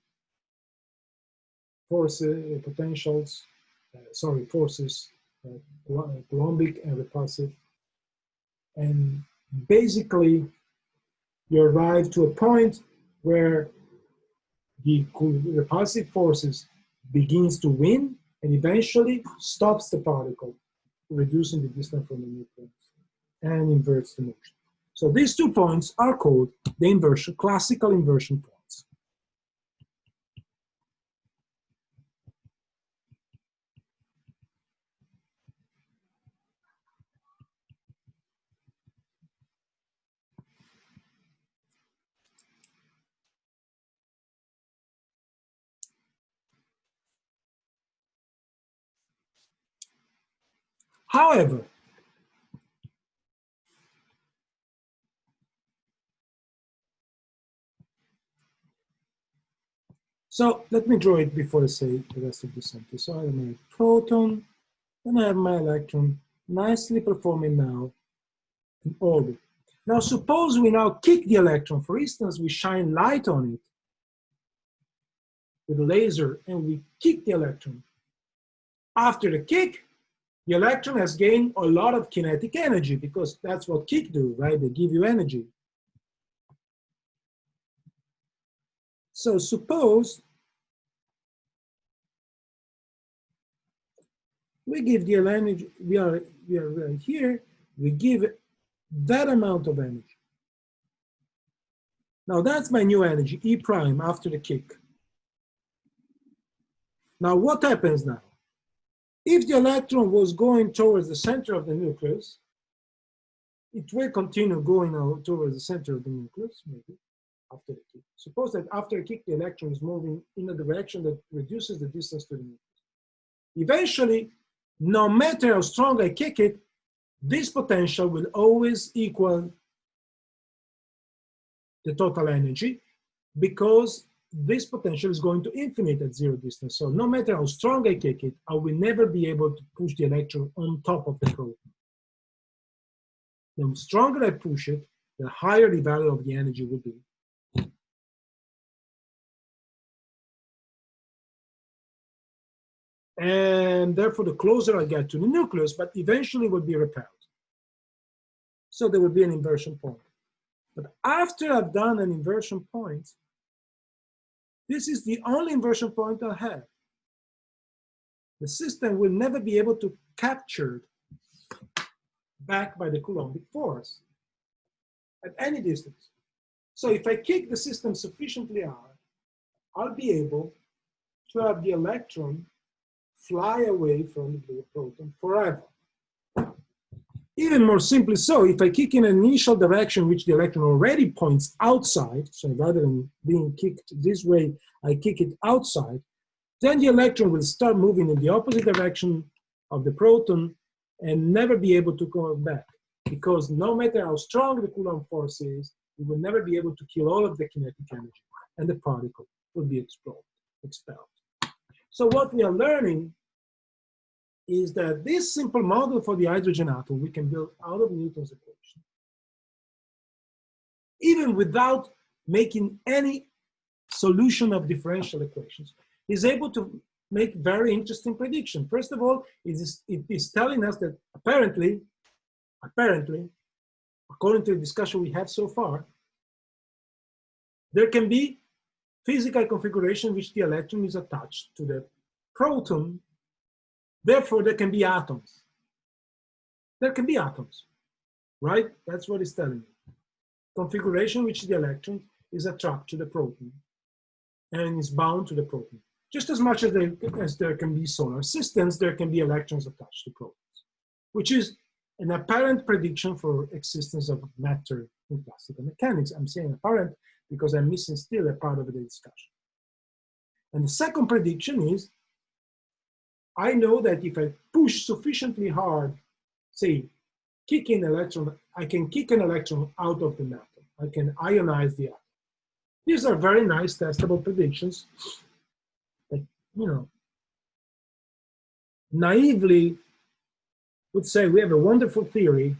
forces, forces, Coulombic and repulsive. And basically, you arrive to a point where the repulsive forces begins to win and eventually stops the particle, reducing the distance from the nucleus and inverts the motion. So these 2 points are called the inversion, classical inversion points. However, so let me draw it before I say the rest of the sentence. So I have my proton, then I have my electron, nicely performing now in orbit. Now suppose we now kick the electron. For instance, we shine light on it with a laser and we kick the electron. After the kick, the electron has gained a lot of kinetic energy because that's what kick do, right? They give you energy. So suppose we give the energy, we are here, we give that amount of energy. Now that's my new energy, E prime, after the kick. Now what happens now? If the electron was going towards the center of the nucleus, it will continue going towards the center of the nucleus, maybe, after the kick. Suppose that after a kick, the electron is moving in a direction that reduces the distance to the nucleus. Eventually, no matter how strong I kick it, this potential will always equal the total energy because this potential is going to infinite at zero distance. So no matter how strong I kick it, I will never be able to push the electron on top of the proton. The stronger I push it, the higher the value of the energy will be. And therefore, the closer I get to the nucleus, but eventually will be repelled. So there will be an inversion point. But after I've done an inversion point, this is the only inversion point I have. The system will never be able to capture back by the Coulombic force at any distance. So if I kick the system sufficiently hard, I'll be able to have the electron fly away from the proton forever. Even more simply so, if I kick in an initial direction which the electron already points outside, so rather than being kicked this way, I kick it outside, then the electron will start moving in the opposite direction of the proton and never be able to go back. Because no matter how strong the Coulomb force is, it will never be able to kill all of the kinetic energy, and the particle will be expelled. So what we are learning is that this simple model for the hydrogen atom we can build out of Newton's equation, even without making any solution of differential equations, is able to make very interesting prediction. First of all, it is telling us that apparently, according to the discussion we have so far, there can be physical configuration which the electron is attached to the proton. Therefore, there can be atoms. There can be atoms, right? That's what it's telling you. Configuration which the electron is attracted to the proton and is bound to the proton. Just as much as there can be solar systems, there can be electrons attached to protons, which is an apparent prediction for existence of matter in classical mechanics. I'm saying apparent because I'm missing still a part of the discussion. And the second prediction is, I know that if I push sufficiently hard, say kick in electron, I can kick an electron out of the atom. I can ionize the atom. These are very nice testable predictions that, naively would say we have a wonderful theory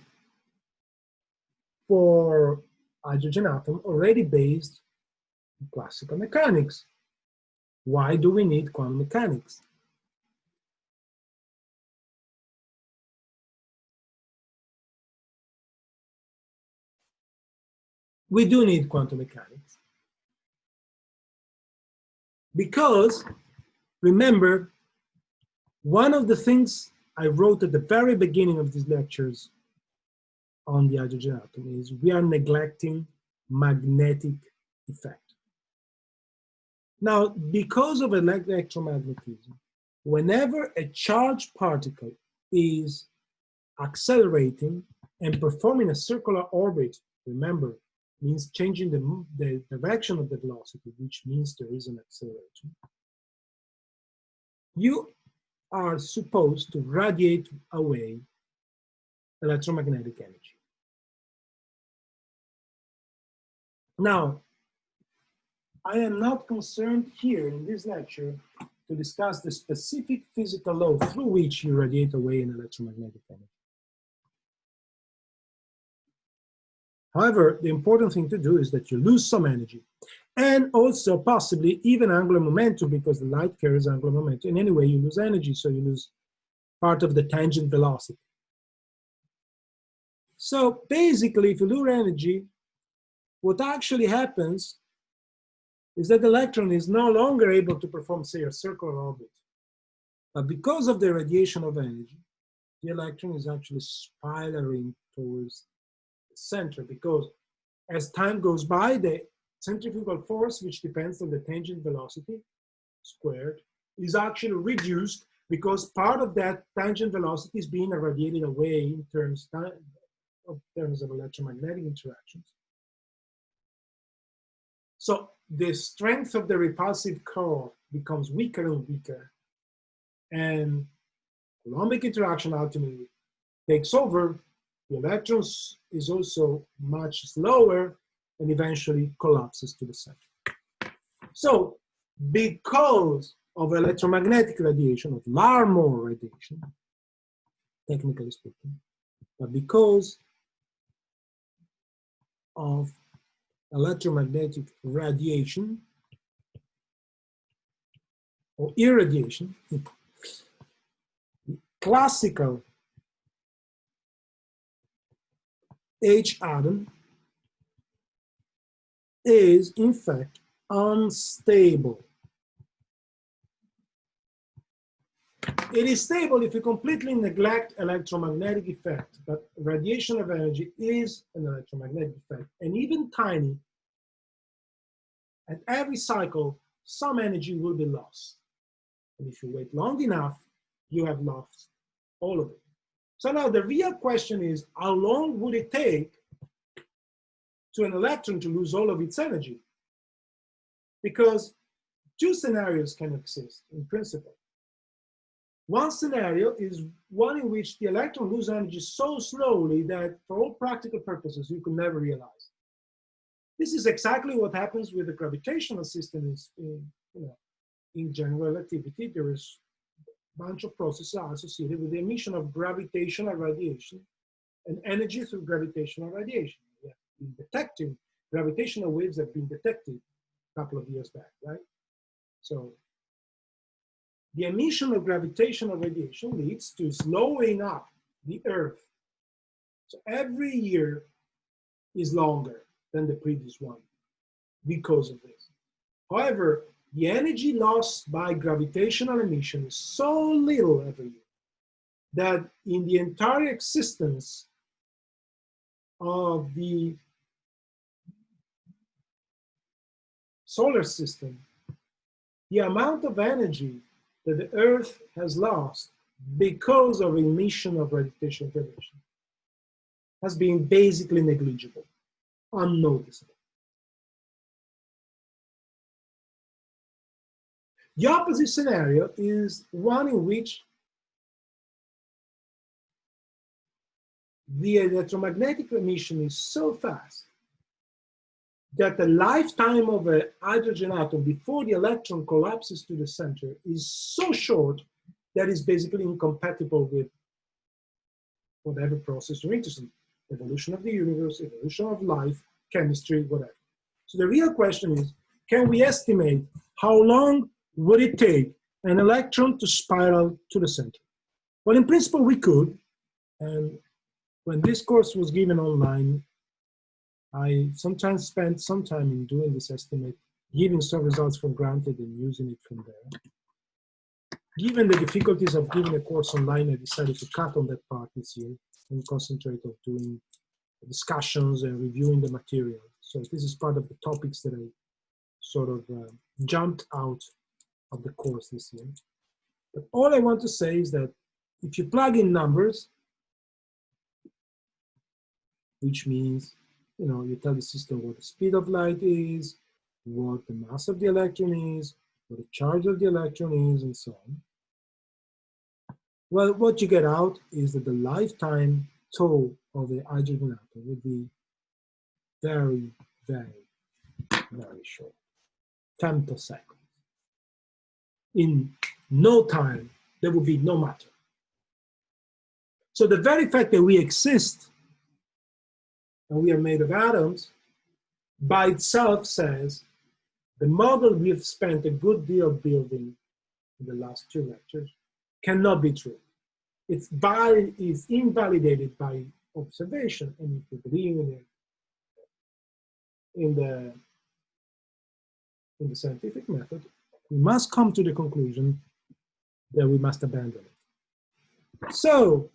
for hydrogen atom already based on classical mechanics. Why do we need quantum mechanics? We do need quantum mechanics because, remember, one of the things I wrote at the very beginning of these lectures on the hydrogen atom is we are neglecting magnetic effect. Now, because of electromagnetism, whenever a charged particle is accelerating and performing a circular orbit, remember, means changing the direction of the velocity, which means there is an acceleration, you are supposed to radiate away electromagnetic energy. Now, I am not concerned here in this lecture to discuss the specific physical law through which you radiate away an electromagnetic energy. However, the important thing to do is that you lose some energy, and also possibly even angular momentum, because the light carries angular momentum. In any way, you lose energy, so you lose part of the tangent velocity. So basically, if you lose energy, what actually happens is that the electron is no longer able to perform, say, a circular orbit. But because of the radiation of energy, the electron is actually spiraling towards the center, because as time goes by, the centrifugal force, which depends on the tangent velocity squared, is actually reduced because part of that tangent velocity is being irradiated away in terms of electromagnetic interactions. So the strength of the repulsive core becomes weaker and weaker, and Coulombic interaction ultimately takes over. The electron is also much slower and eventually collapses to the center. So because of electromagnetic radiation, of Larmor radiation, technically speaking, but because of electromagnetic radiation or irradiation, classical H atom is in fact unstable. It is stable if you completely neglect electromagnetic effect, but radiation of energy is an electromagnetic effect, and even tiny. At every cycle, some energy will be lost. And if you wait long enough, you have lost all of it. So now the real question is, how long would it take to an electron to lose all of its energy? Because two scenarios can exist in principle. One scenario is one in which the electron loses energy so slowly that for all practical purposes, you can never realize. This is exactly what happens with the gravitational system in general relativity. There is a bunch of processes associated with the emission of gravitational radiation and energy through gravitational radiation. Yeah, been detecting gravitational waves have been detected a couple of years back, right? So the emission of gravitational radiation leads to slowing up the Earth. So every year is longer than the previous one because of this. However, the energy lost by gravitational emission is so little every year that in the entire existence of the solar system, the amount of energy that the Earth has lost because of emission of gravitational radiation has been basically negligible, unnoticeable. The opposite scenario is one in which the electromagnetic emission is so fast that the lifetime of a hydrogen atom before the electron collapses to the center is so short that it's basically incompatible with whatever process you're interested in. Evolution of the universe, evolution of life, chemistry, whatever. So the real question is, can we estimate how long would it take an electron to spiral to the center? Well, in principle, we could. And when this course was given online, I sometimes spent some time in doing this estimate, giving some results for granted and using it from there. Given the difficulties of giving a course online, I decided to cut on that part this year and concentrate on doing discussions and reviewing the material. So this is part of the topics that I sort of jumped out of the course this year. But all I want to say is that if you plug in numbers, which means, you know, you tell the system what the speed of light is, what the mass of the electron is, what the charge of the electron is, and so on. Well, what you get out is that the lifetime toll of a hydrogen atom would be very, very, very short, femtoseconds. In no time, there will be no matter. So the very fact that we exist and we are made of atoms by itself says the model we've spent a good deal building in the last 2 lectures cannot be true. It's invalidated by observation, and if you believe in the scientific method, we must come to the conclusion that we must abandon it. So,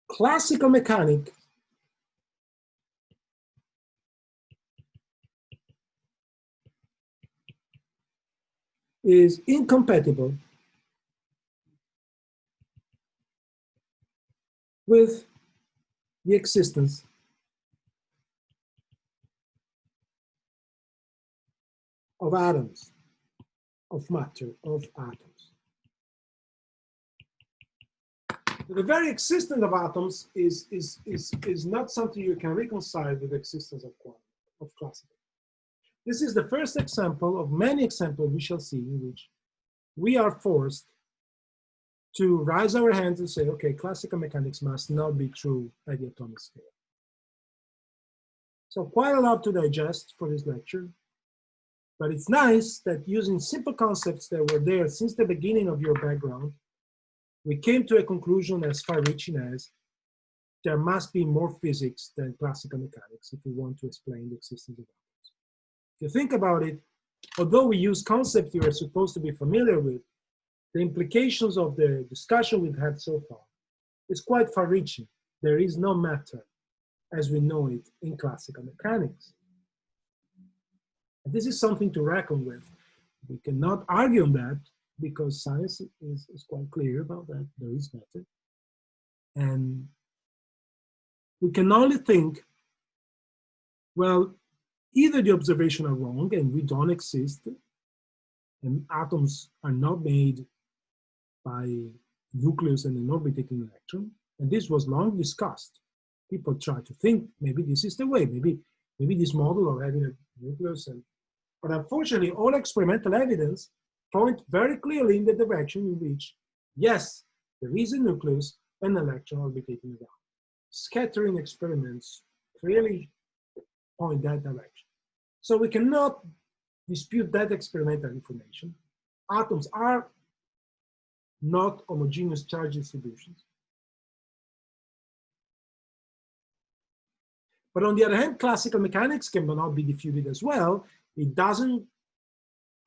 classical mechanics is incompatible with the existence of atoms, of matter, of atoms. The very existence of atoms is not something you can reconcile with the existence of quantum, of classical. This is the first example of many examples we shall see in which we are forced to raise our hands and say, okay, classical mechanics must not be true at the atomic scale. So quite a lot to digest for this lecture, but it's nice that using simple concepts that were there since the beginning of your background, we came to a conclusion as far-reaching as there must be more physics than classical mechanics if we want to explain the existence of atoms. If you think about it, although we use concepts you are supposed to be familiar with, the implications of the discussion we've had so far is quite far-reaching. There is no matter as we know it in classical mechanics. And this is something to reckon with. We cannot argue on that because science is quite clear about that. There is matter. And we can only think, well, either the observations are wrong and we don't exist, and atoms are not made by nucleus and an orbiting electron, and this was long discussed. People try to think maybe this is the way, maybe this model of having a nucleus, but unfortunately all experimental evidence point very clearly in the direction in which, yes, there is a nucleus and an electron orbiting around. Scattering experiments clearly point that direction. So we cannot dispute that experimental information. Atoms are not homogeneous charge distributions. But on the other hand, classical mechanics cannot be disputed as well. It doesn't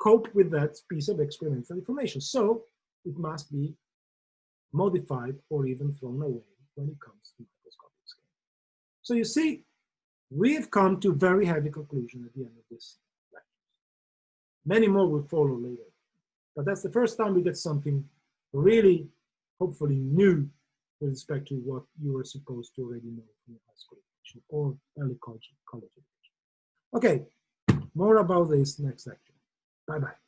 cope with that piece of experimental information. So it must be modified or even thrown away when it comes to microscopic scale. So you see, we've come to a very heavy conclusion at the end of this lecture. Many more will follow later. But that's the first time we get something really, hopefully new with respect to what you were supposed to already know from your high school education or early college education. Okay, more about this next lecture. Bye-bye.